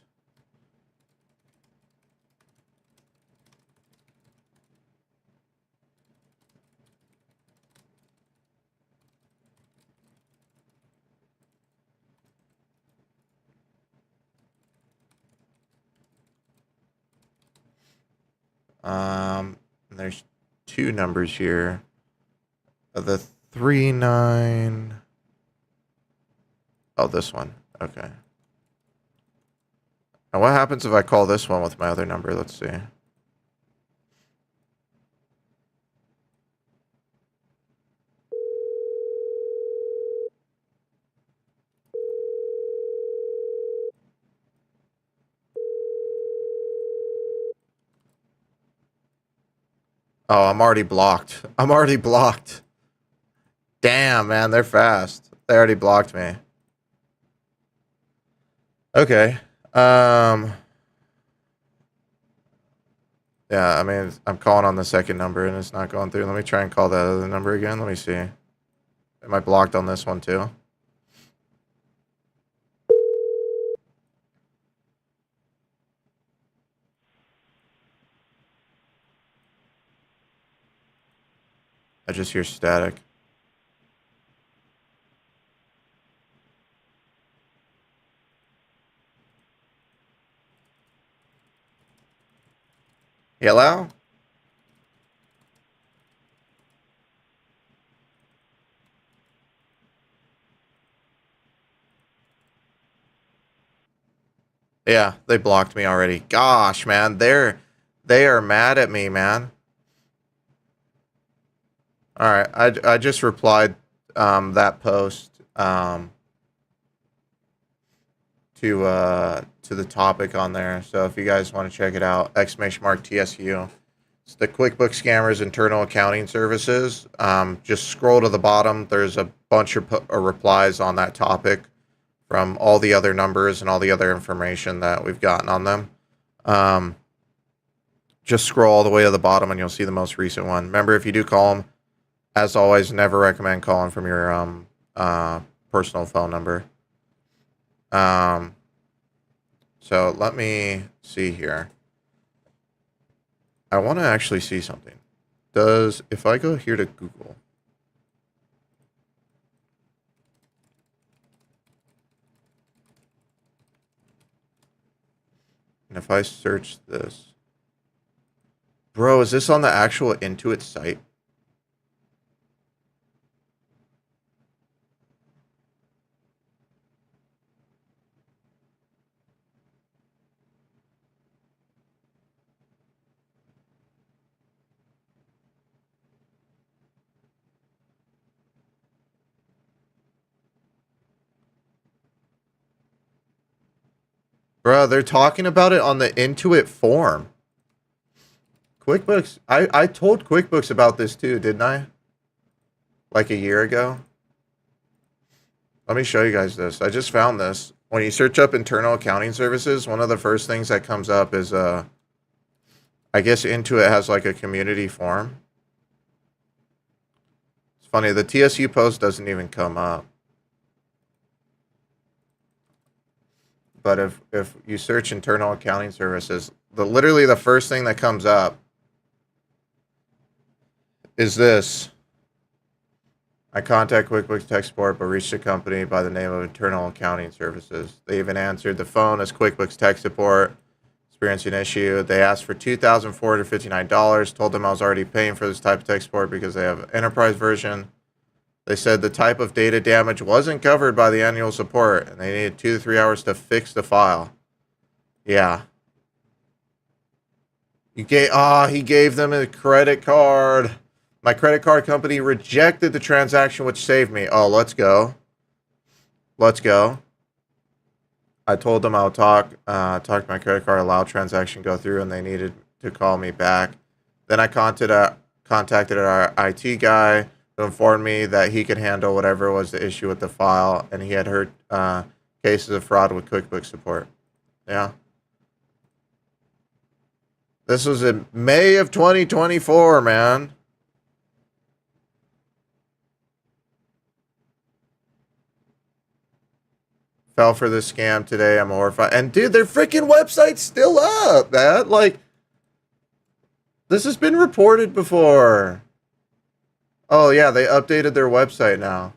There's two numbers here. The 39. Oh, this one. Okay. Now what happens if I call this one with my other number? Let's see. Oh, I'm already blocked. I'm already blocked. Damn, man, they're fast. They already blocked me. Okay. Yeah, I mean, I'm calling on the second number and it's not going through. Let me try and call that other number again. Let me see. Am I blocked on this one too? I just hear static. Hello? Yeah, they blocked me already. Gosh, man, they are mad at me, man. All right, I just replied that post to the topic on there. So if you guys want to check it out, !TSU. It's the QuickBooks Scammers Internal Accounting Services. Just scroll to the bottom. There's a bunch of replies on that topic from all the other numbers and all the other information that we've gotten on them. Just scroll all the way to the bottom and you'll see the most recent one. Remember, if you do call them, as always, never recommend calling from your personal phone number. So let me see here. I want to actually see something. If I go here to Google, and if I search this, bro, is this on the actual Intuit site? Bro, they're talking about it on the Intuit form. QuickBooks, I told QuickBooks about this too, didn't I? Like a year ago. Let me show you guys this. I just found this. When you search up internal accounting services, one of the first things that comes up is I guess Intuit has like a community forum. It's funny, the TSU post doesn't even come up. But if you search internal accounting services, literally the first thing that comes up is this. I contact QuickBooks Tech Support but reached a company by the name of Internal Accounting Services. They even answered the phone as QuickBooks Tech Support, experiencing an issue. They asked for $2,459, told them I was already paying for this type of tech support because they have an enterprise version. They said the type of data damage wasn't covered by the annual support and they needed 2 to 3 hours to fix the file. Yeah. He gave them a credit card. My credit card company rejected the transaction, which saved me. Oh, let's go. Let's go. I told them I'll talk to my credit card, allow transaction go through, and they needed to call me back. Then I contacted our IT guy, who informed me that he could handle whatever was the issue with the file, and he had heard cases of fraud with QuickBooks support. Yeah. This was in May of 2024, man. Fell for this scam today. I'm horrified. And dude, their freaking website's still up, man. Like, this has been reported before. Oh yeah, they updated their website now.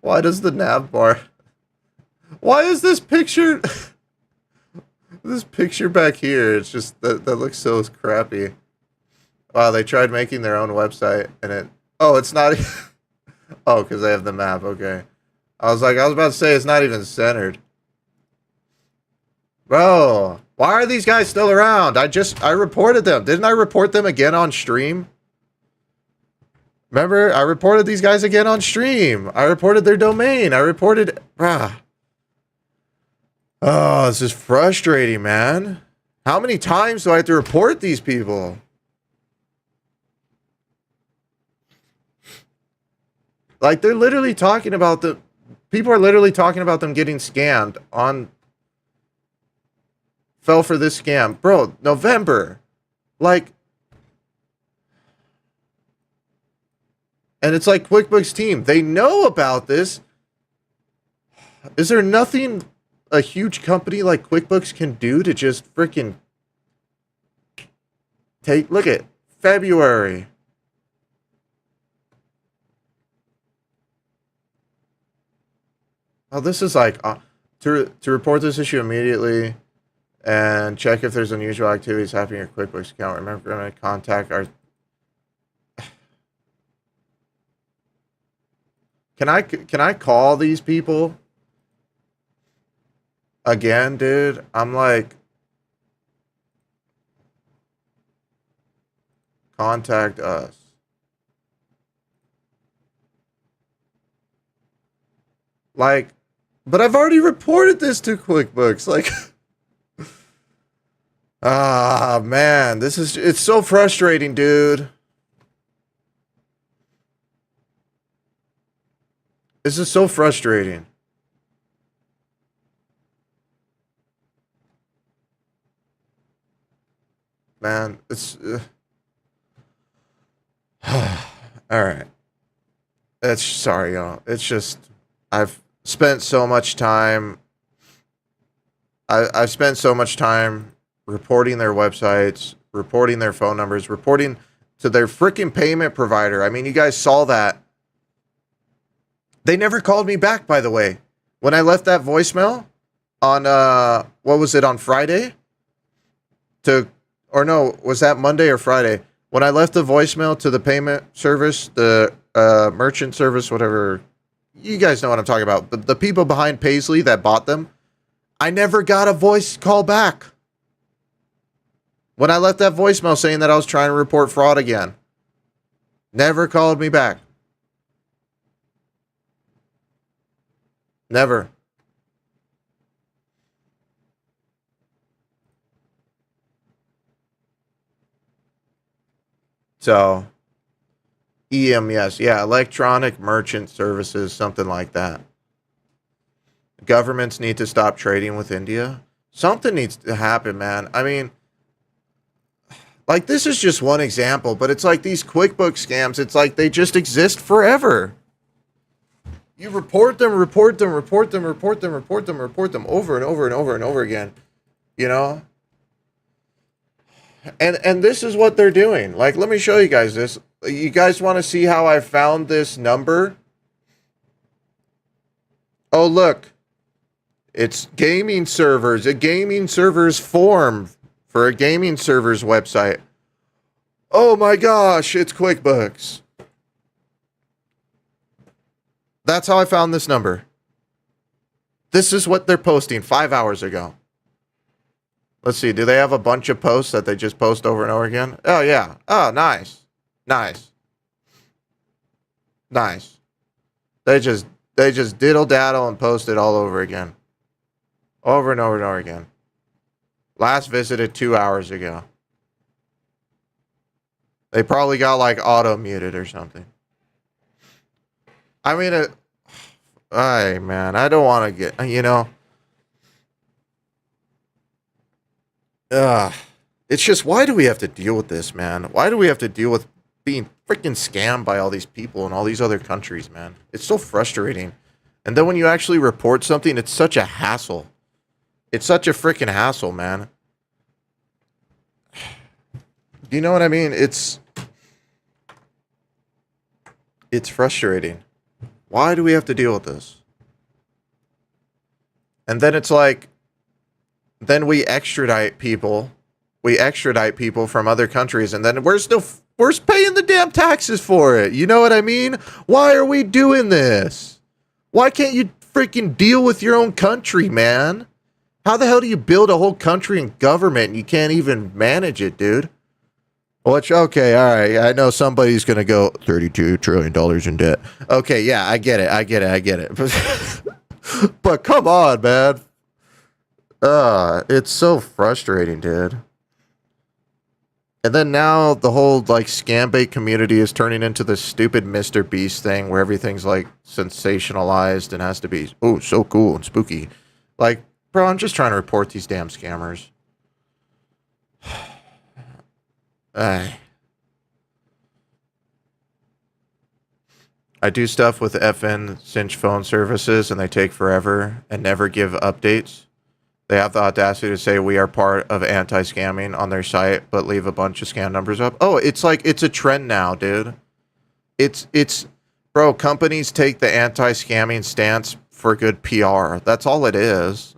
Why does the nav bar? Why is this picture? This picture back here, it's just that looks so crappy. Wow, they tried making their own website and it. Oh, it's not. Oh, because they have the map. Okay. I was about to say it's not even centered. Bro, why are these guys still around? I reported them. Didn't I report them again on stream? Remember, I reported these guys again on stream. I reported their domain. I reported, bruh. Oh, this is frustrating, man. How many times do I have to report these people? Like, they're literally talking about people are literally talking about them getting scammed fell for this scam. Bro, November. Like, and it's like QuickBooks team. They know about this. Is there nothing a huge company like QuickBooks can do to just freaking look at February. Oh, this is like to report this issue immediately and check if there's unusual activities happening in your QuickBooks account. Remember to contact our. Can I call these people again, dude? I'm like, contact us. Like, but I've already reported this to QuickBooks. Like, man, it's so frustrating, dude. This is so frustrating. Man, it's all right. It's sorry, y'all. It's just I've spent so much time. I've spent so much time reporting their websites, reporting their phone numbers, reporting to their freaking payment provider. I mean, you guys saw that. They never called me back, by the way. When I left that voicemail on what was it, on Friday? Was that Monday or Friday? When I left the voicemail to the payment service, the merchant service, whatever, you guys know what I'm talking about. The people behind Paisley that bought them, I never got a voice call back. When I left that voicemail saying that I was trying to report fraud again, never called me back. Never. So, EMS, yeah, electronic merchant services, something like that. Governments need to stop trading with India. Something needs to happen, man. I mean, like, this is just one example, but it's like these QuickBooks scams, it's like they just exist forever. You report them over and over and over and over again, you know? And this is what they're doing. Like, let me show you guys this. You guys want to see how I found this number? Oh, look. It's gaming servers. A gaming servers form for a gaming servers website. Oh my gosh, it's QuickBooks. That's how I found this number. This is what they're posting 5 hours ago. Let's see. Do they have a bunch of posts that they just post over and over again? Oh, yeah. Oh, nice. Nice. Nice. They just diddle daddle and post it all over again. Over and over and over again. Last visited 2 hours ago. They probably got like auto muted or something. I mean, man, I don't want to get, it's just, why do we have to deal with this, man? Why do we have to deal with being freaking scammed by all these people in all these other countries, man? It's so frustrating. And then when you actually report something, it's such a hassle. It's such a freaking hassle, man. Do you know what I mean? It's frustrating. Why do we have to deal with this? And then it's like, then we extradite people. We extradite people from other countries, and then we're paying the damn taxes for it. You know what I mean? Why are we doing this? Why can't you freaking deal with your own country, man? How the hell do you build a whole country and government and you can't even manage it, dude? Okay, all right. I know somebody's going to go $32 trillion in debt. Okay, yeah, I get it. But come on, man. It's so frustrating, dude. And then now the whole like scam bait community is turning into this stupid Mr. Beast thing where everything's like sensationalized and has to be so cool and spooky. Like, bro, I'm just trying to report these damn scammers. I do stuff with FN Cinch phone services and they take forever and never give updates. They have the audacity to say we are part of anti-scamming on their site, but leave a bunch of scam numbers up. Oh, it's like it's a trend now, dude. It's bro, companies take the anti-scamming stance for good PR. That's all it is.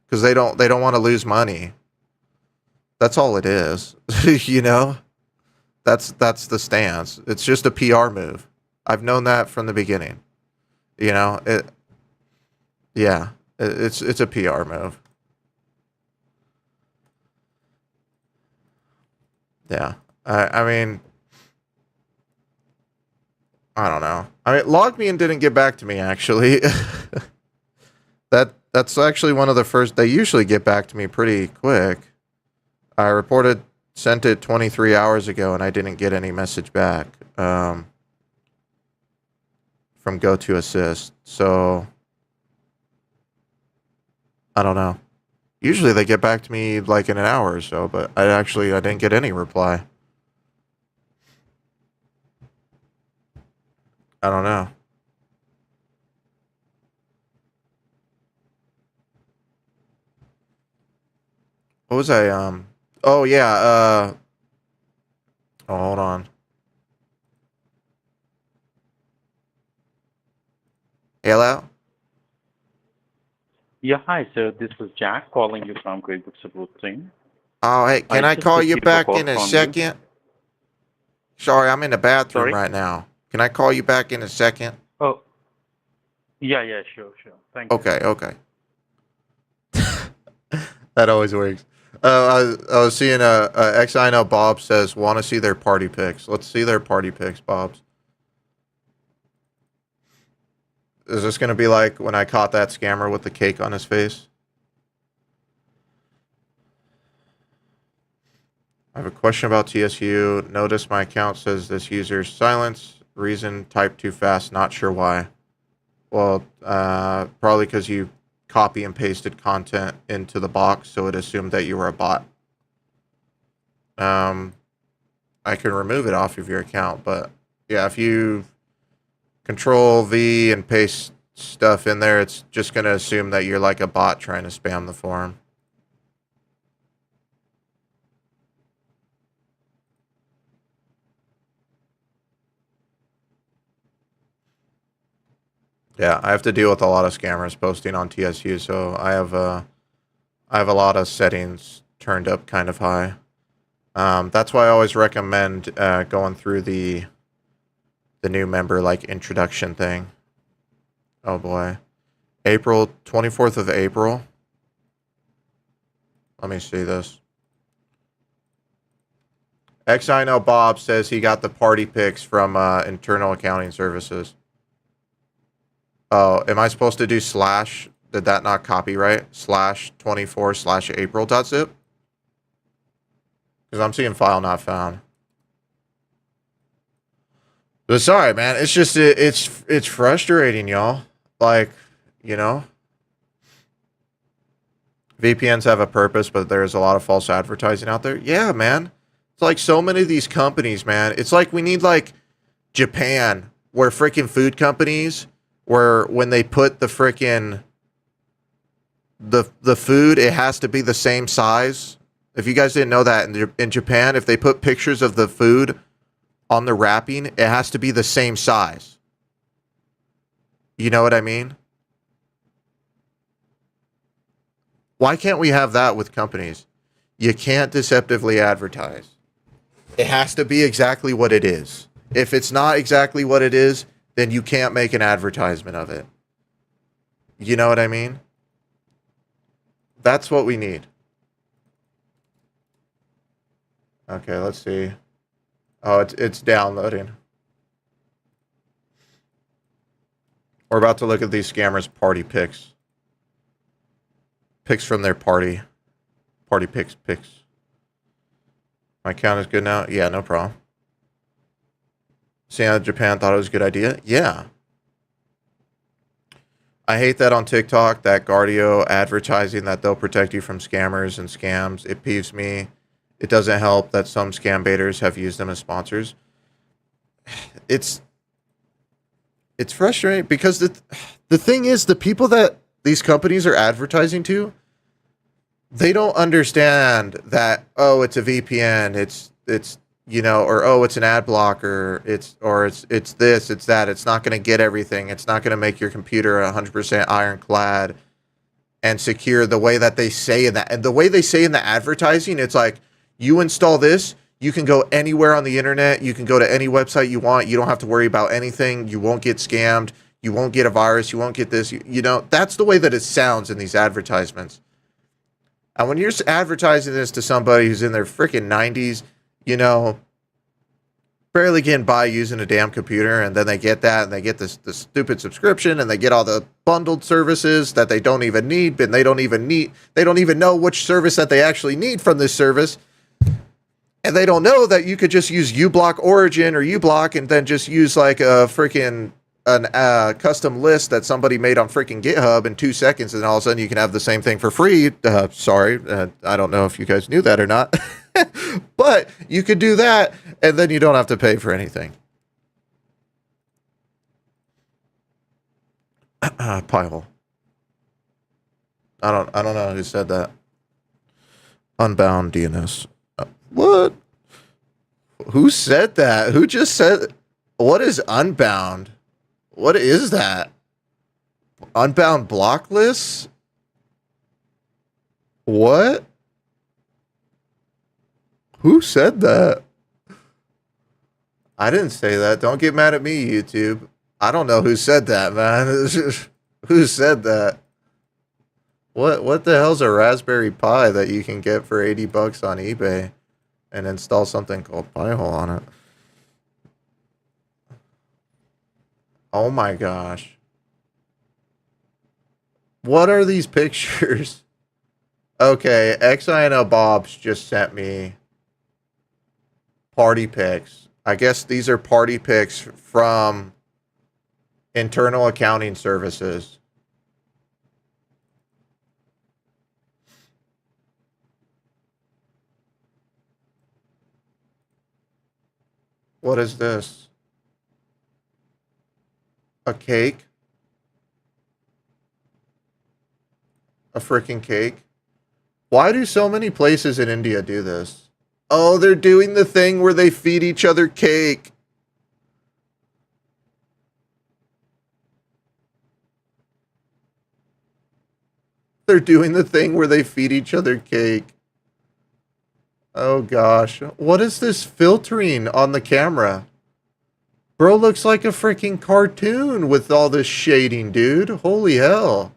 Cuz they don't want to lose money. That's all it is. You know? That's the stance. It's just a PR move. I've known that from the beginning. You know, it's a PR move. Yeah. I mean, I don't know. I mean, LogMeIn didn't get back to me actually. That's actually one of the first. They usually get back to me pretty quick. I sent it 23 hours ago, and I didn't get any message back from GoToAssist. So I don't know. Usually they get back to me like in an hour or so, but I didn't get any reply. I don't know. What was I oh yeah, oh, hold on. Hello? Yeah, hi, sir. This is Jack calling you from Great Books Team. Oh, hey, I can I just call you received a back call in a from you. second? Sorry, I'm in the bathroom Sorry? right now. Can I call you back in a second? Oh, yeah, sure. Thank you. Okay. That always works. I was seeing XINO Bob says, want to see their party pics. Let's see their party pics, Bobs. Is this going to be like when I caught that scammer with the cake on his face? I have a question about TSU. Notice my account says this user's silence. Reason, type too fast, not sure why. Well, probably because you copy and pasted content into the box, so it assumed that you were a bot. I can remove it off of your account, but yeah, if you Control V and paste stuff in there, it's just going to assume that you're like a bot trying to spam the forum. Yeah, I have to deal with a lot of scammers posting on TSU, so I have a lot of settings turned up kind of high. That's why I always recommend going through the new member like introduction thing. Oh boy. April 24th of April. Let me see this. XINO Bob says he got the party pics from internal accounting services. Oh, am I supposed to do slash? Did that not copyright? /24/April.zip? Because I'm seeing file not found. But sorry, man. It's just, it's frustrating, y'all. Like, you know? VPNs have a purpose, but there's a lot of false advertising out there. Yeah, man. It's like so many of these companies, man. It's like we need like Japan, where freaking food companies, where when they put the freaking the food, it has to be the same size. If you guys didn't know that, in Japan, if they put pictures of the food on the wrapping, it has to be the same size. You know what I mean? Why can't we have that with companies? You can't deceptively advertise. It has to be exactly what it is. If it's not exactly what it is, then you can't make an advertisement of it. You know what I mean? That's what we need. Okay, let's see. Oh, it's downloading. We're about to look at these scammers' party pics. pics from their party. Party pics. My account is good now? Yeah, no problem. See how Japan thought it was a good idea? Yeah. I hate that on TikTok, that Guardio advertising that they'll protect you from scammers and scams. It peeves me. It doesn't help that some scam baiters have used them as sponsors. It's frustrating because the thing is, the people that these companies are advertising to, they don't understand that, oh, it's a VPN, it's you know, or oh, it's an ad blocker, it's this, it's that. It's not going to get everything. It's not going to make your computer 100% ironclad and secure the way that they say in that. And the way they say in the advertising, it's like, you install this, you can go anywhere on the internet, you can go to any website you want, you don't have to worry about anything, you won't get scammed, you won't get a virus, you won't get this, you know, that's the way that it sounds in these advertisements. And when you're advertising this to somebody who's in their freaking 90s, you know, barely getting by using a damn computer, and then they get that, and they get this stupid subscription, and they get all the bundled services that they don't even need, and they don't even know which service that they actually need from this service. And they don't know that you could just use uBlock Origin or uBlock and then just use like a freaking custom list that somebody made on freaking GitHub in 2 seconds, and all of a sudden you can have the same thing for free. Sorry, I don't know if you guys knew that or not, but you could do that, and then you don't have to pay for anything. Pile. I don't know who said that. Unbound DNS. What? Who said that? Who just said? What is unbound? What is that? Unbound block lists? What? Who said that? I didn't say that. Don't get mad at me, YouTube. I don't know who said that, man. Who said that? What the hell's a Raspberry Pi that you can get for $80 on eBay and install something called Pi-hole on it? Oh my gosh. What are these pictures? Okay, XINL Bob's just sent me party pics. I guess these are party pics from internal accounting services. What is this? A cake? A freaking cake? Why do so many places in India do this? Oh, they're doing the thing where they feed each other cake. They're doing the thing where they feed each other cake. Oh gosh. What is this filtering on the camera? Bro looks like a freaking cartoon with all this shading, dude. Holy hell.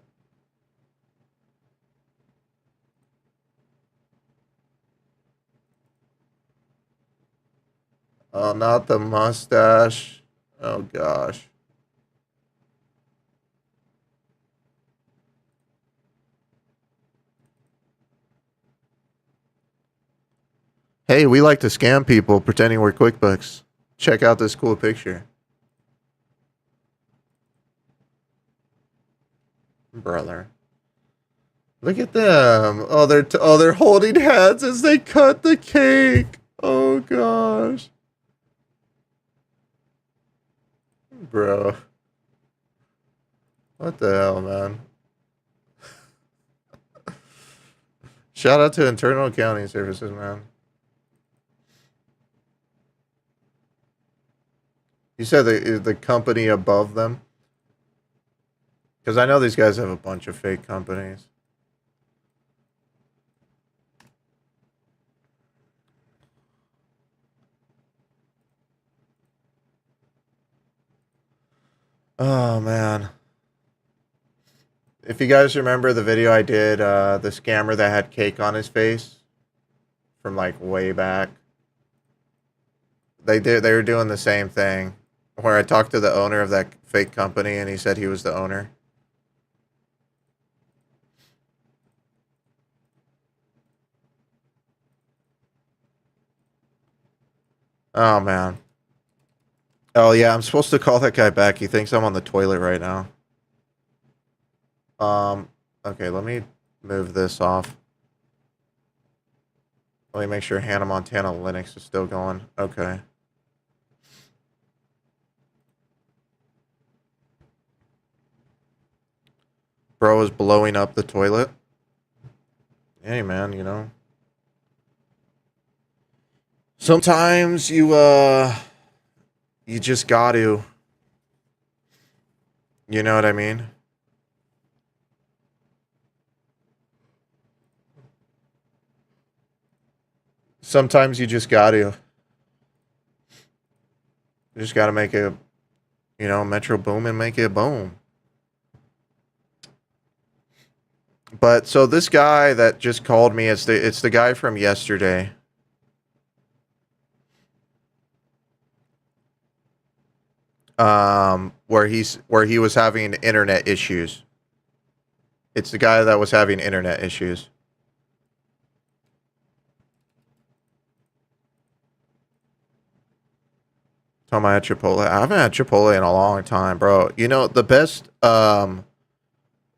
Oh, not the mustache. Oh gosh. Hey, we like to scam people pretending we're QuickBooks. Check out this cool picture. Brother. Look at them. Oh, they're holding hands as they cut the cake. Oh gosh. Bro. What the hell, man? Shout out to internal accounting services, man. You said the company above them? Because I know these guys have a bunch of fake companies. Oh, man. If you guys remember the video I did, the scammer that had cake on his face from like way back. They were doing the same thing. Where I talked to the owner of that fake company and he said he was the owner. Oh, man. Oh, yeah, I'm supposed to call that guy back. He thinks I'm on the toilet right now. Okay, let me move this off. Let me make sure Hannah Montana Linux is still going. Okay. Bro is blowing up the toilet. Hey, man, you know. Sometimes you just got to. You know what I mean? Sometimes you just got to. You just got to make a, Metro boom and make it boom. But so this guy that just called me, it's the guy from yesterday. Where he was having internet issues. It's the guy that was having internet issues. Talking about Chipotle. I haven't had Chipotle in a long time, bro. You know, the best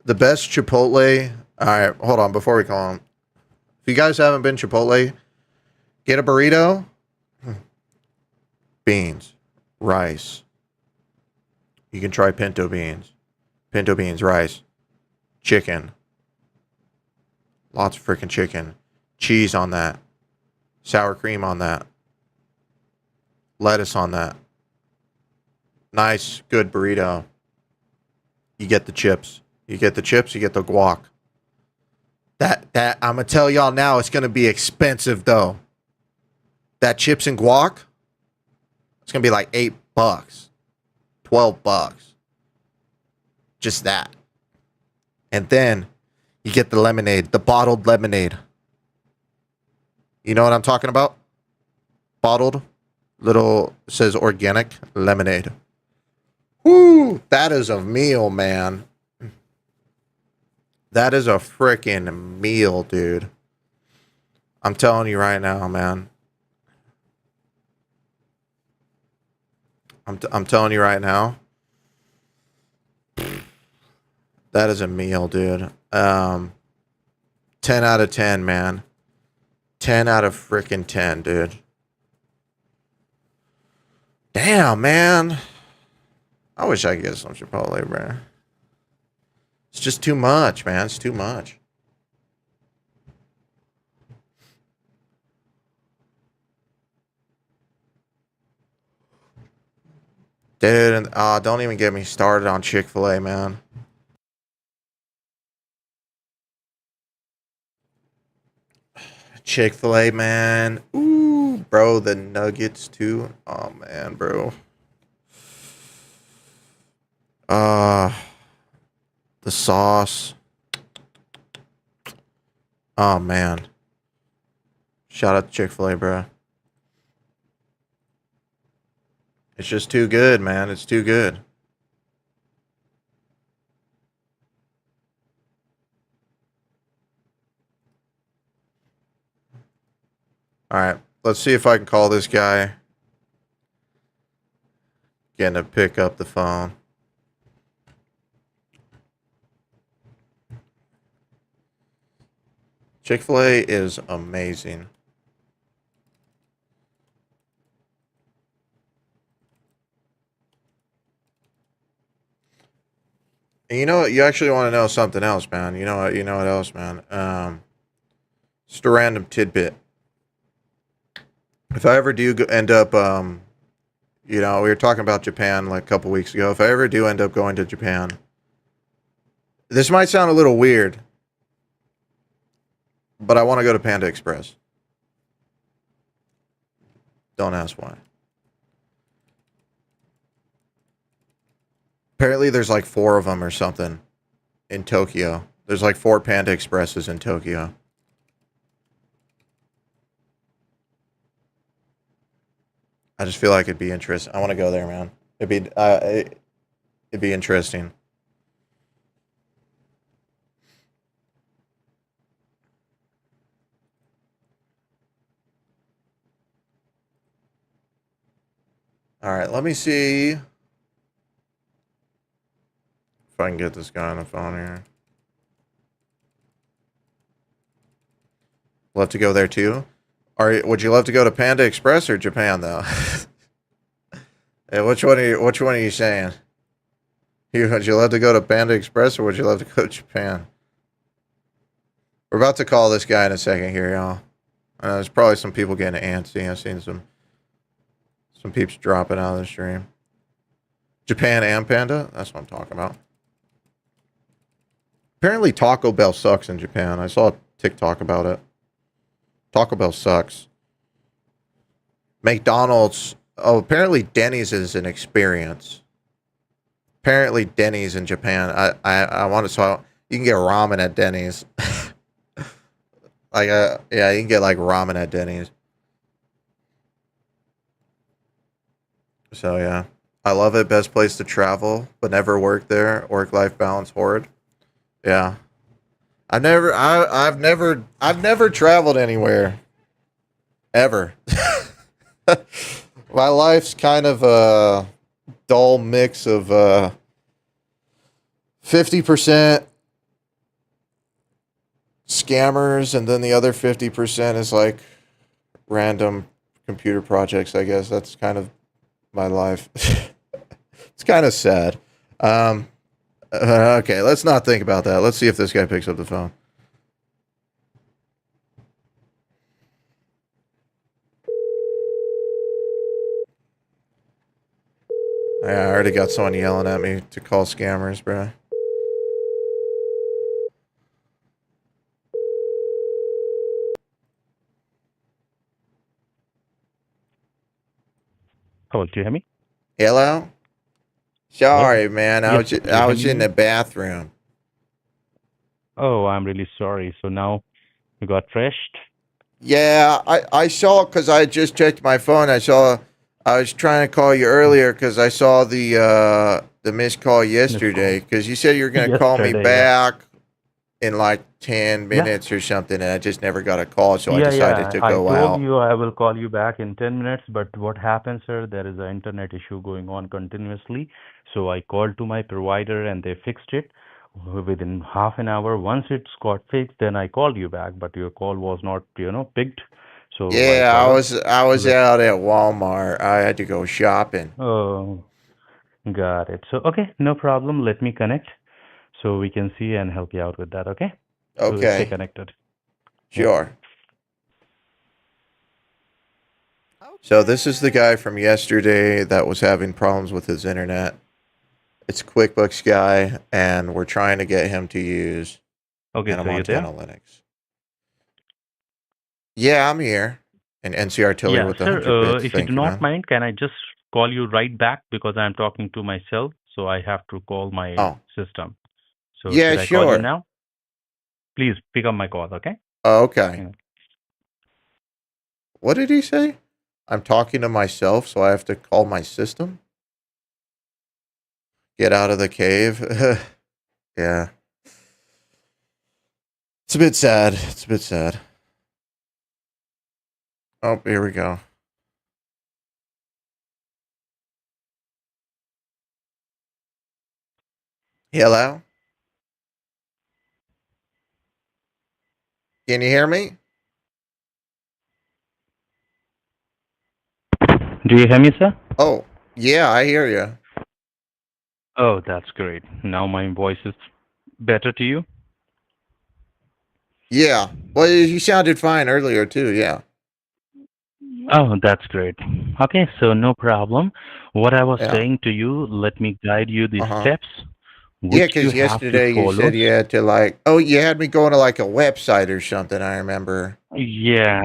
Chipotle. All right, hold on before we call him. If you guys haven't been Chipotle, get a burrito, beans, rice. You can try pinto beans, rice, chicken. Lots of freaking chicken, cheese on that, sour cream on that, lettuce on that. Nice, good burrito. You get the chips. You get the guac. That I'm gonna tell y'all now, it's gonna be expensive though. That chips and guac, it's gonna be like $8, $12. Just that. And then you get the lemonade, the bottled lemonade. You know what I'm talking about? Bottled, little, says organic lemonade. Woo! That is a meal, man. That is a freaking meal, dude. I'm telling you right now, man. I'm telling you right now. That is a meal, dude. 10 out of 10, man. 10 out of freaking 10, dude. Damn, man. I wish I could get some Chipotle, bro. It's just too much, man. It's too much. Dude, and don't even get me started on Chick-fil-A, man. Chick-fil-A, man. Ooh, bro, the nuggets too. Oh man, bro. The sauce. Oh man. Shout out to Chick-fil-A, bro. It's just too good, man. It's too good. All right, let's see if I can call this guy. Getting to pick up the phone. Chick-fil-A is amazing. And you know what? You actually want to know something else, man. You know what? You know what else, man? Just a random tidbit. If I ever do end up, we were talking about Japan like a couple weeks ago. If I ever do end up going to Japan, this might sound a little weird, but I want to go to Panda Express. Don't ask why. Apparently, there's like 4 of them or something in Tokyo. There's like 4 Panda Expresses in Tokyo. I just feel like it'd be interesting. I want to go there, man. It'd be interesting. All right, let me see if I can get this guy on the phone here. Love to go there too. Would you love to go to Panda Express or Japan though? Hey, which one are you saying? Would you love to go to Panda Express or would you love to go to Japan? We're about to call this guy in a second here, y'all. There's probably some people getting antsy. I've seen some peeps dropping out of the stream. Japan and Panda? That's what I'm talking about. Apparently Taco Bell sucks in Japan. I saw a TikTok about it. Taco Bell sucks. McDonald's. Oh, apparently Denny's is an experience. Apparently Denny's in Japan. I want to saw you can get ramen at Denny's. Yeah, you can get like ramen at Denny's. So yeah, I love it. Best place to travel, but never work there. Work-life balance horrid. Yeah, I've never traveled anywhere ever. My life's kind of a dull mix of 50% scammers, and then the other 50% is like random computer projects. I guess that's kind of my life. It's kind of sad. Okay, let's not think about that. Let's see if this guy picks up the phone. I already got someone yelling at me to call scammers, bro. Hello, do you hear me? Hello? Sorry, man. I Yes, I was in the bathroom. Oh, I'm really sorry. So now you got trashed? Yeah, I saw because I just checked my phone. I was trying to call you earlier because I saw the missed call yesterday because you said you were gonna call me Yesterday, yeah. back in like 10 Yeah. minutes or something, and I just never got a call, so I Yeah, decided to I go told out. you I will call you back in 10 minutes, but what happened, sir? There is an internet issue going on continuously. So I called to my provider and they fixed it within half an hour. Once it's got fixed, then I called you back, but your call was not, picked. So I Yeah, thought of I was let out at Walmart. I had to go shopping. Oh, got it. So okay, no problem. Let me connect so we can see and help you out with that, okay? So stay Okay, connected. Yeah. sure. So this is the guy from yesterday that was having problems with his internet. It's QuickBooks guy, and we're trying to get him to use Okay, Hannah so you there? Montana Linux. Yeah, I'm here. And NCR Tilly Yeah, with the sir, 100 bits. if you do Thank you, not man. mind, can I just call you right back because I'm talking to myself, so I have to call my Oh, system. So yeah, should I call you sure. now? Please pick up my call, okay? Oh, okay. Yeah. What did he say? I'm talking to myself, so I have to call my system? Get out of the cave? Yeah. It's a bit sad. It's a bit sad. Oh, here we go. Hello? Can you hear me? Do you hear me, sir? Oh, yeah, I hear you. Oh, that's great. Now my voice is better to you? Yeah. Well, you sounded fine earlier, too. Yeah. Oh, that's great. Okay, so no problem. What I was Yeah. saying to you, let me guide you the Uh huh. steps Yeah, which you because have to yesterday you follow. said you had to, like, oh, you had me going to, like, a website or something, I remember. Yeah,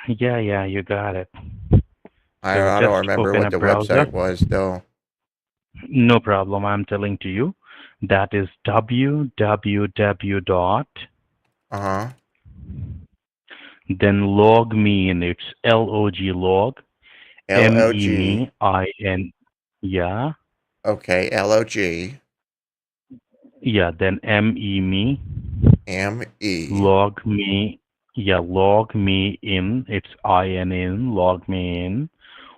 yeah, you got it. So I don't just remember open what a the browser. website was, though. No problem. I'm telling to you. That is www dot Uh huh. then log me in. It's log LOG. MEIN. Yeah, Okay. LOG. yeah. Then me ME. log me. Yeah, log me in. It's in log me in.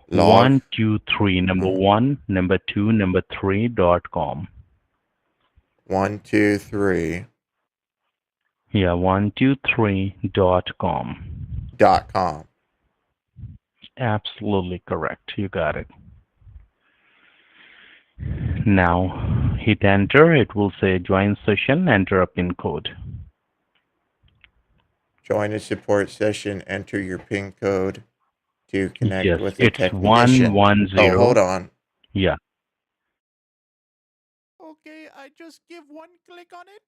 Log. 123, number 1, number 2, number 3.com. 123. Yeah, 123.com. .com. Absolutely correct. You got it. Now hit enter. It will say join session. Enter a PIN code. Join a support session. Enter your PIN code to connect Yes, with a it's technician. 110. Oh, hold on. Yeah. Okay, I just give one click on it.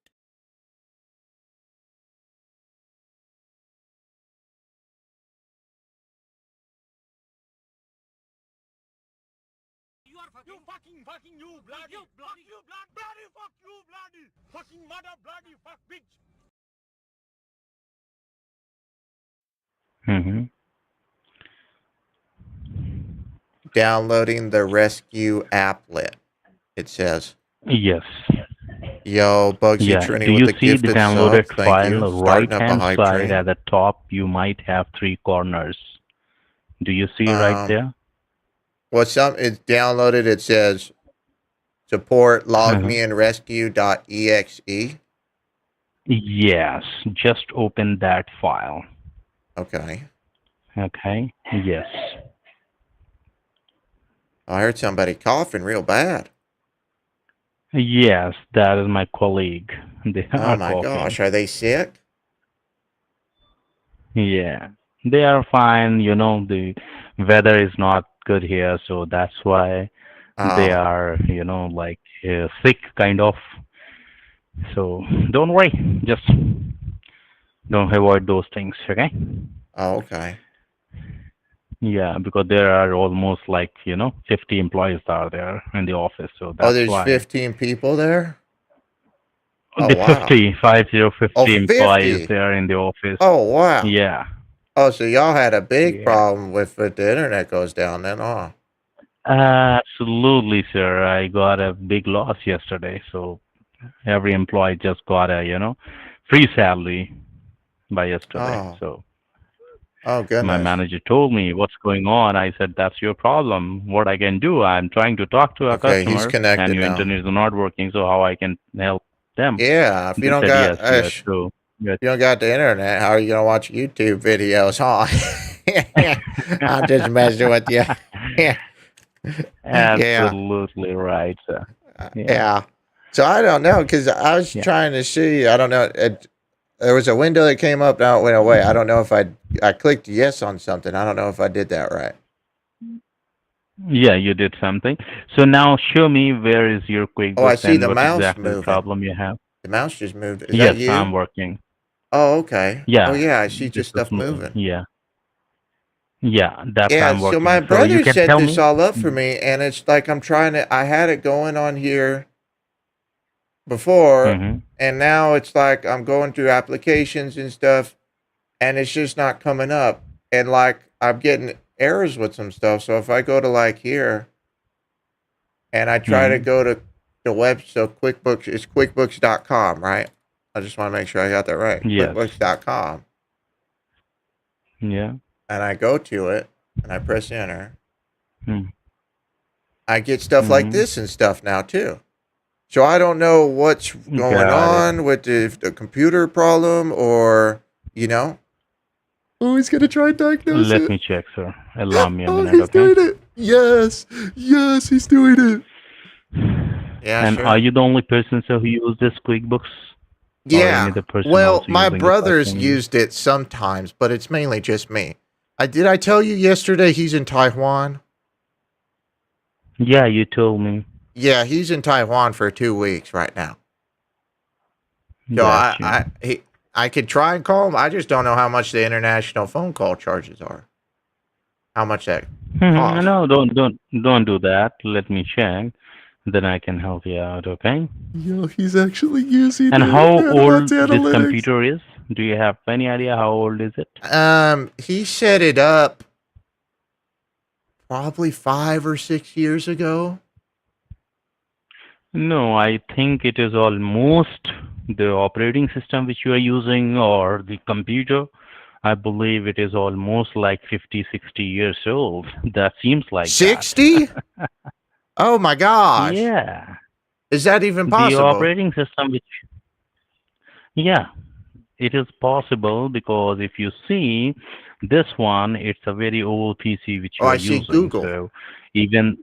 You fucking you bloody fuck you bloody fucking mother bloody fuck bitch. Mm-hmm. Downloading the rescue applet. It says. Yes. Yo, Bugsy Yeah. Trini Do with you the see the gifted sub. downloaded Thank you. file Starting right up a hand hype side train. at the top? You might have 3 corners. Do you see right there? It's downloaded. It says support logmeandrescue.exe. Yes. Just open that file. Okay. Okay. Yes. I heard somebody coughing real bad. Yes, that is my colleague. They Oh are my coughing. gosh, are they sick? Yeah, they are fine. You know, the weather is not good here, so that's why they are, like sick kind of. So don't worry, just don't avoid those things, okay? Oh, okay. Yeah, because there are almost like, 50 employees are there in the office, so that's There's why. 15 people there? Oh, The wow. 50 employees 50? there in the office. Oh, wow. Yeah. Oh, so y'all had a big Yeah. problem with the internet goes down then, huh? Absolutely, sir. I got a big loss yesterday, so every employee just got a, free salary by yesterday. Oh. So Oh, my goodness. manager told me what's going on. I said, that's your problem. What I can do, I'm trying to talk to a Okay, he's customer and connected your now. internet is not working, so how I can help them? Yeah, if They you don't said, got yes, true. you don't got the internet, how are you gonna watch YouTube videos, huh? I'm just messing with you. Yeah. Yeah. Absolutely right, sir. Yeah. Yeah. So I don't know because I was Yeah. trying to see. I don't know. There was a window that came up. Now it went away. I don't know if I clicked yes on something. I don't know if I did that right. Yeah, you did something. So now show me where is your Oh, I QuickBooks see and the what mouse exactly the moving. problem you have. The mouse just moved. Is Yes, that you? I'm working. Oh, okay. Oh, Yeah, yeah. I see this just is stuff moving. yeah, yeah. That's Yeah. I'm So my working. So you brother can set tell this me. all up for me, and it's like I'm trying to. I had it going on here before, Mm-hmm. and now it's like I'm going through applications and stuff, and it's just not coming up. And like I'm getting errors with some stuff. So if I go to like here and I try to Mm-hmm. go to the web, so QuickBooks, it's QuickBooks.com, right? I just want to make sure I got that right. Yes. QuickBooks.com. Yeah. And I go to it and I press enter. Mm-hmm. I get stuff like this and stuff now too. So I don't know what's going Got it. on with the computer problem or, Oh, he's going to try and diagnose Let it. me check, sir. Allow me a Oh, minute, he's okay? doing it. Yes. Yes, he's doing it. Yeah, And sure. are you the only person, sir, who uses this QuickBooks? Or any Yeah. other person Well, also my using it brother's like me? used it sometimes, but it's mainly just me. Did I tell you yesterday he's in Taiwan? Yeah, you told me. Yeah, he's in Taiwan for 2 weeks right now. So Got you. I could try and call him. I just don't know how much the international phone call charges are. How much that costs. No, don't do that. Let me check. Then I can help you out, okay? Yo, he's actually using And it. how old Advanced this analytics. computer is? Do you have any idea how old is it? He set it up probably 5 or 6 years ago. No, I think it is almost the operating system which you are using or the computer. I believe it is almost like 50, 60 years old. That seems like 60? that. Oh my gosh. Yeah. Is that even The possible? operating system, which, yeah, it is possible because if you see this one, it's a very old PC which Oh, you are I see using. Google. So even,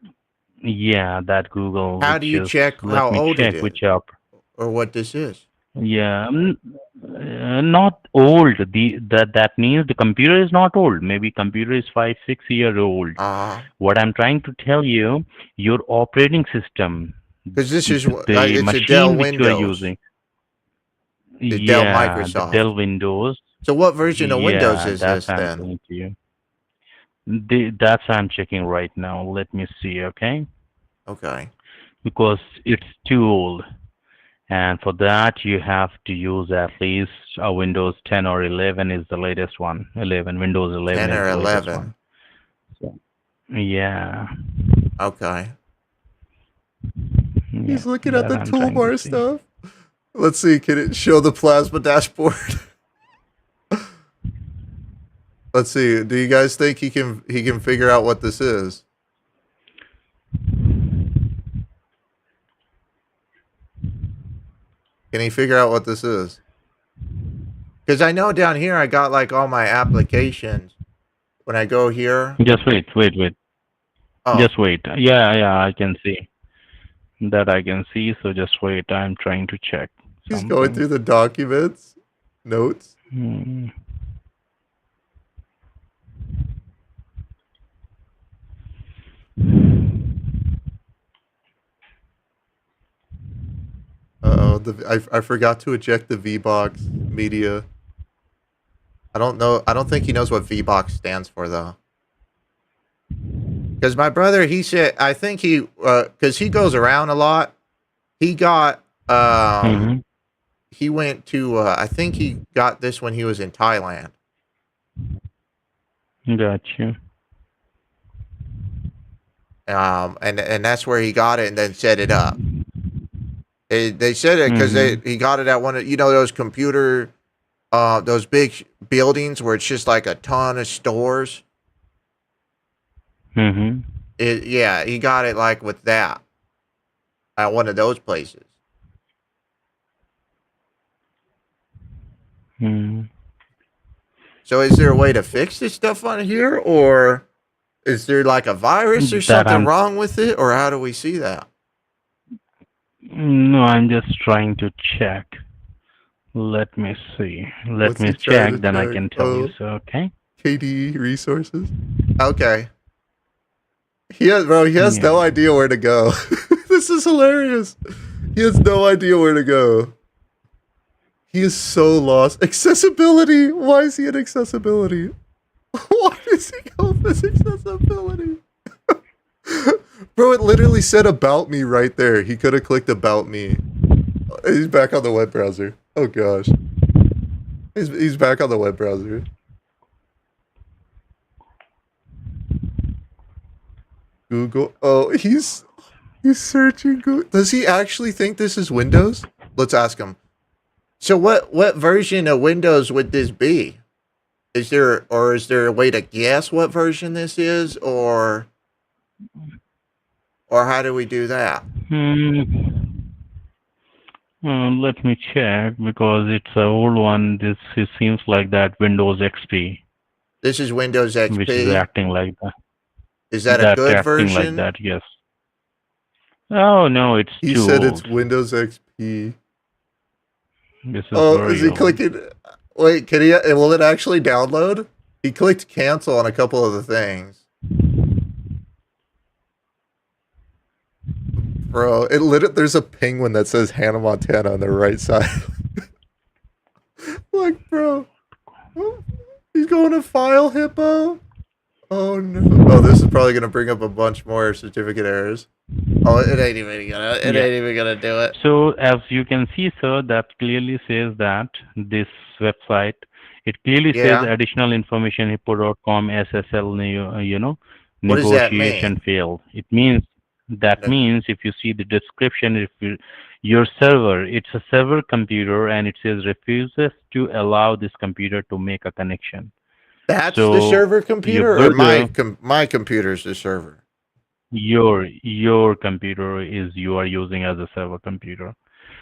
yeah, that Google, How do which you is, check how let me old it check is which up. or what this is? Yeah, not old. That means the computer is not old. Maybe computer is 5, 6 year old. Uh, What I'm trying to tell you, your operating system, because this is the it's a Dell machine which you are Windows, using, the Dell yeah, the Microsoft. Dell Windows, So what version of Windows yeah, is that's this I'm then? saying to you. That's I'm checking right now. Let me see, okay? Okay. Because it's too old. And for that, you have to use at least a Windows 10 or 11 is the latest one. 11, Windows 11 10 is or the latest 11. one. So, yeah, Okay. yeah, He's looking at that the I'm trying to toolbar see. stuff. Let's see. Can it show the plasma dashboard? Let's see. Do you guys think he can figure out what this is? Can he figure out what this is? Because I know down here I got like all my applications. When I go here, Just wait. oh, Just wait. Yeah, I can see. That I can see, so just wait. I'm trying to check he's going something. through the documents, notes. Hmm. Oh, I forgot to eject the VBox media. I don't know. I don't think he knows what VBox stands for though. Because my brother, he said, I think because he goes around a lot. He got, Mm-hmm. he went to, I think he got this when he was in Thailand. Got you. And that's where he got it and then set it up. They said it because Mm-hmm. he got it at one of, those computer, those big buildings where it's just like a ton of stores. Mm-hmm. Yeah, he got it like with that at one of those places. Mm. So is there a way to fix this stuff on here, or is there like a virus or That something I'm wrong with it, or how do we see that? no, I'm just trying to check. Let me see. Let What's me he trying to check, then I check? can tell you Oh, so, okay? KDE resources. Okay. He has Yeah. no idea where to go. This is hilarious. He has no idea where to go. He is so lost. Accessibility. Why is he in accessibility? Why does he go with accessibility? Bro, it literally said about me right there. He could have clicked about me. He's back on the web browser. Oh gosh. He's back on the web browser. Google. Oh, he's searching Google. Does he actually think this is Windows? Let's ask him. So what version of Windows would this be? Is there a way to guess what version this is, or how do we do that? Hmm. Let me check because it's an old one. This it seems like that Windows XP, This is Windows which is XP. acting like that. Is that a That good acting like version? that, yes. Oh no, it's He too said it's old. Windows XP. This is Oh, is very he old. clicking? Wait, can he? Will it actually download? He clicked cancel on a couple of the things. Bro, there's a penguin that says Hannah Montana on the right side. Like, bro, he's going to file hippo. Oh no! Oh, this is probably gonna bring up a bunch more certificate errors. Oh, it ain't even gonna do it. So as you can see, sir, that clearly says that this website, it clearly says Yeah. additional information hippo.com SSL, What does that negotiation mean? failed. It means That No, means if you see the description, if your server, it's a server computer and it says refuses to allow this computer to make a connection. that's the So server your computer, or brother, my computer's the server. your computer is you are using as a server computer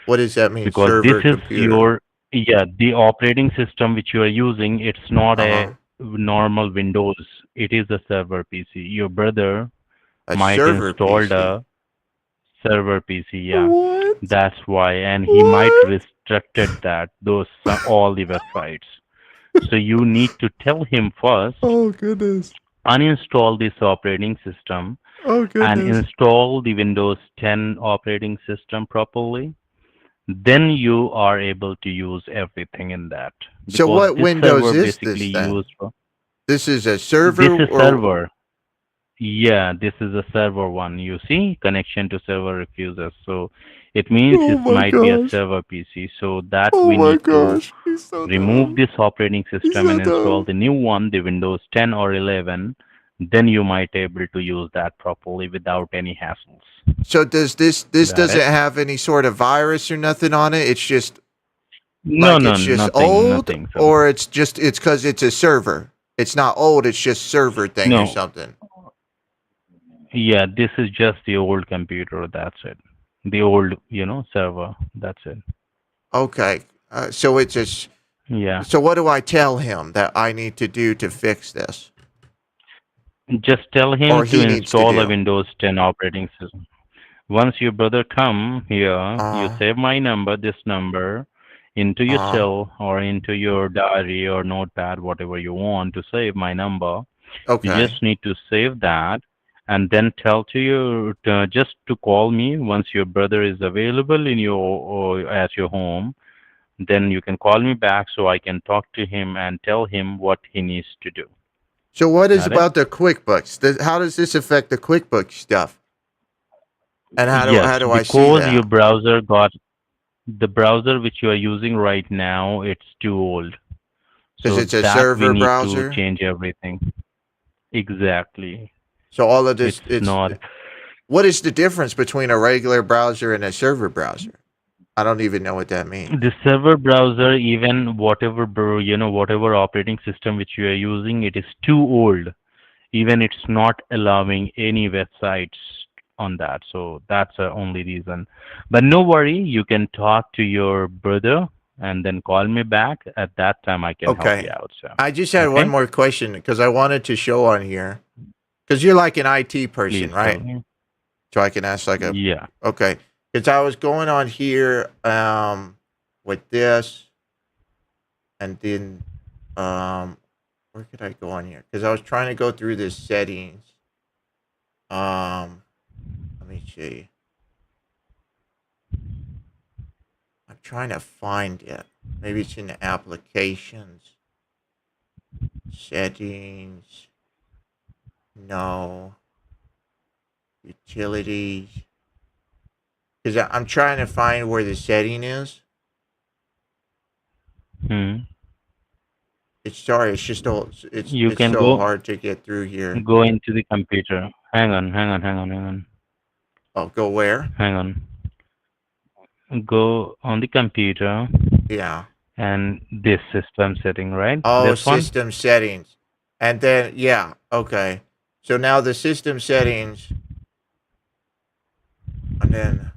What does that mean? because this Server is computer. your, yeah, the operating system which you are using. It's not Uh a huh. normal Windows. It is a server PC. Your brother A might server installed PC. a server PC, yeah. What? That's why, and he might What? restricted that those all the websites. So you need to tell him first, Oh goodness. uninstall this operating system Oh and goodness. install the Windows 10 operating system properly. Then you are able to use everything in that So because what this Windows server is basically this then? used for This is a this server is or server. Yeah, this is a server one. You see, connection to server refuses. So it means oh it my might be a gosh. server PC. So that Oh we my need to gosh. He's so remove dumb. this operating He's system so and install dumb. the new one, the Windows 10 or 11. Then you might able to use that properly without any hassles. So does this Got doesn't it? have any sort of virus or nothing on it? It's just No, like no, it's just nothing, old, nothing. So or it's because it's a server. It's not old. It's just server thing or no, something. yeah, this is just the old computer. That's it. The old, server. That's it. Okay. So it's just Yeah. so what do I tell him that I need to do to fix this, Just tell or him to he needs to install a do? Windows 10 operating system. Once your brother come here, you Uh. save my number, this number, into your Uh. cell or into your diary or notepad, whatever you want to save my number. You Okay. just need to save that and then tell to you just to call me once your brother is available in your or at your home. Then you can call me back so I can talk to him and tell him what he needs to do. So what is Got it? about the QuickBooks? How does this affect the QuickBooks stuff? And Yes, how do I see because your that? browser got the browser which you are using right now, it's too old. Because So it's a that we server need to browser. change everything. Exactly. So all of this, It's it's not what is the difference between a regular browser and a server browser? I don't even know what that means. the server browser, even whatever whatever operating system which you are using, it is too old. Even it's not allowing any websites on that. So that's the only reason. But no worry, you can talk to your brother and then call me back. At that time, I can help you Okay. out, sir. I just had one Okay? more question because I wanted to show on here because you're like an IT Please person, tell right? me. So I can ask like a Yeah. okay. Because I was going on here with this, and then where could I go on here? Because I was trying to go through this settings. Let me see. I'm trying to find it. Maybe it's in the applications, settings. No, utilities. Because I'm trying to find where the setting is. Hmm. It's sorry. It's just You it's can so go hard to get through here. go into the computer. Hang on. Oh, go where? Hang on. Go on the computer Yeah. and this system setting, right? Oh, This one? system settings. And then, yeah, okay. So now the system settings, and then,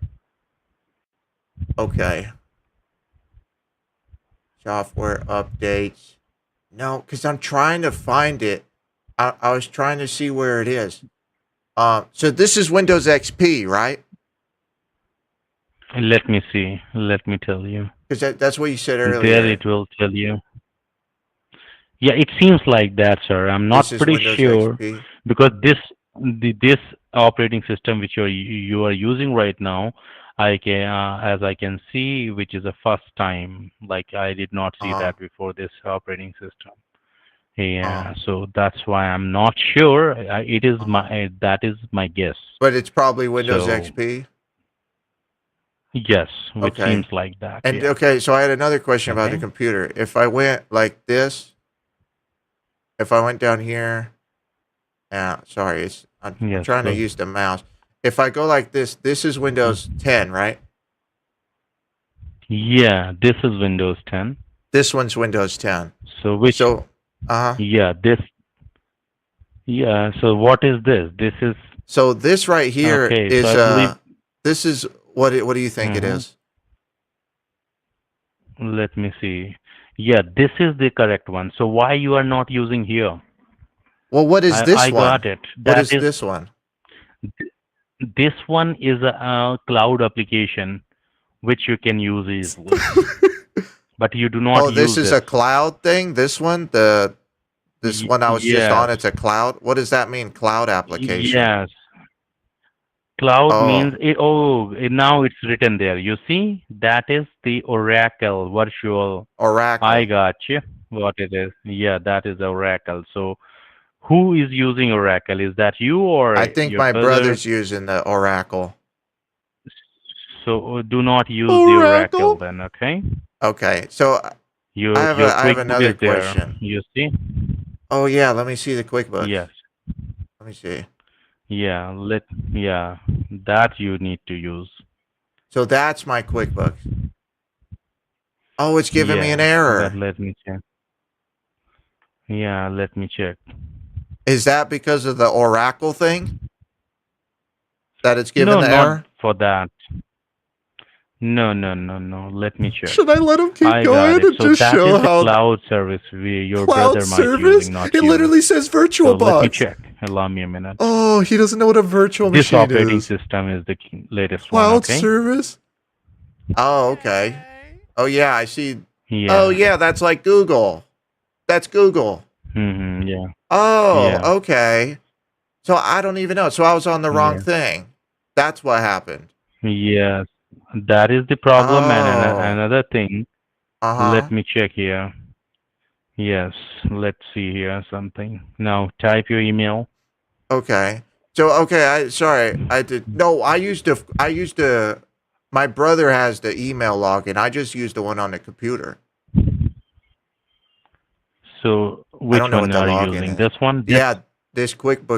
okay, software updates. No, because I'm trying to find it. I was trying to see where it is. So this is Windows XP, right? Let me see. Let me tell you. Because that's what you said There earlier. it will tell you. Yeah, it seems like that, sir. I'm This not is pretty Windows sure XP. because this operating system which you are using right now, I can as I can see, which is a first time. Like I did not see Uh, that before this operating system. uh, Yeah, so that's why I'm not sure. It is uh. my that is my guess. But it's probably Windows So XP. yes, which Okay. seems like that. And Yeah. okay, so I had another question about the Okay. computer. If I went like this, if I went down here, sorry, I'm Yes. trying to Go. use the mouse. if I go like this is Windows 10, right? Yeah, this is Windows 10. This one's Windows 10. So which, So, uh-huh. yeah, this, yeah, so what is this? This is, So this right here okay, is so I believe, this is what do you think it Mhm. is? Let me see. Yeah, this is the correct one. So why you are not using here? Well, what is this I one? got it. What That is is, this one? this one is a cloud application which you can use easily, but you do not Oh, this use is it. a cloud thing? This one? This one I was just on, Yes, it's a cloud? What does that mean, cloud application? yes. Cloud means Oh, now it's written there. You see, that is the Oracle virtual. I Oracle. got you. What it is? Yeah, that is Oracle. So who is using Oracle? Is that you or I think your my brother? brother's using the Oracle. So do not use the Oracle Oracle? then, okay? Okay. So Your I have QuickBook another is there. question. You see? Oh yeah, let me see the QuickBooks. Yes. Let me see. Yeah. Yeah. That you need to use. So that's my QuickBooks. Oh, it's giving me an Yeah. But error. let me check. Yeah. Let me check. Is that because of the Oracle thing that it's given No, the not error? for that. No. Let me check. Should I let him keep I got going it. and So just that show is the how cloud service your cloud brother might service? using, not It you. literally says So let me VirtualBox. check. Allow me a minute. Oh, he doesn't know what a virtual This machine operating is. system is the latest one, Cloud okay? service? Oh, okay. Oh, yeah, I see. Oh, Yeah. yeah, that's like Google. That's Google. Yeah. Oh, Yeah. okay. So I don't even know. So I was on the wrong Yeah. thing. That's what happened. Yes. That is the problem. And Oh, another thing, let uh-huh. me check here. Yes. Let's see here something. Now type your email. Okay. So okay, I did no, I used to my brother has the email login. I just used the one on the computer. So I which don't know what one the are you login using? is. This one? This Yeah, this QuickBooks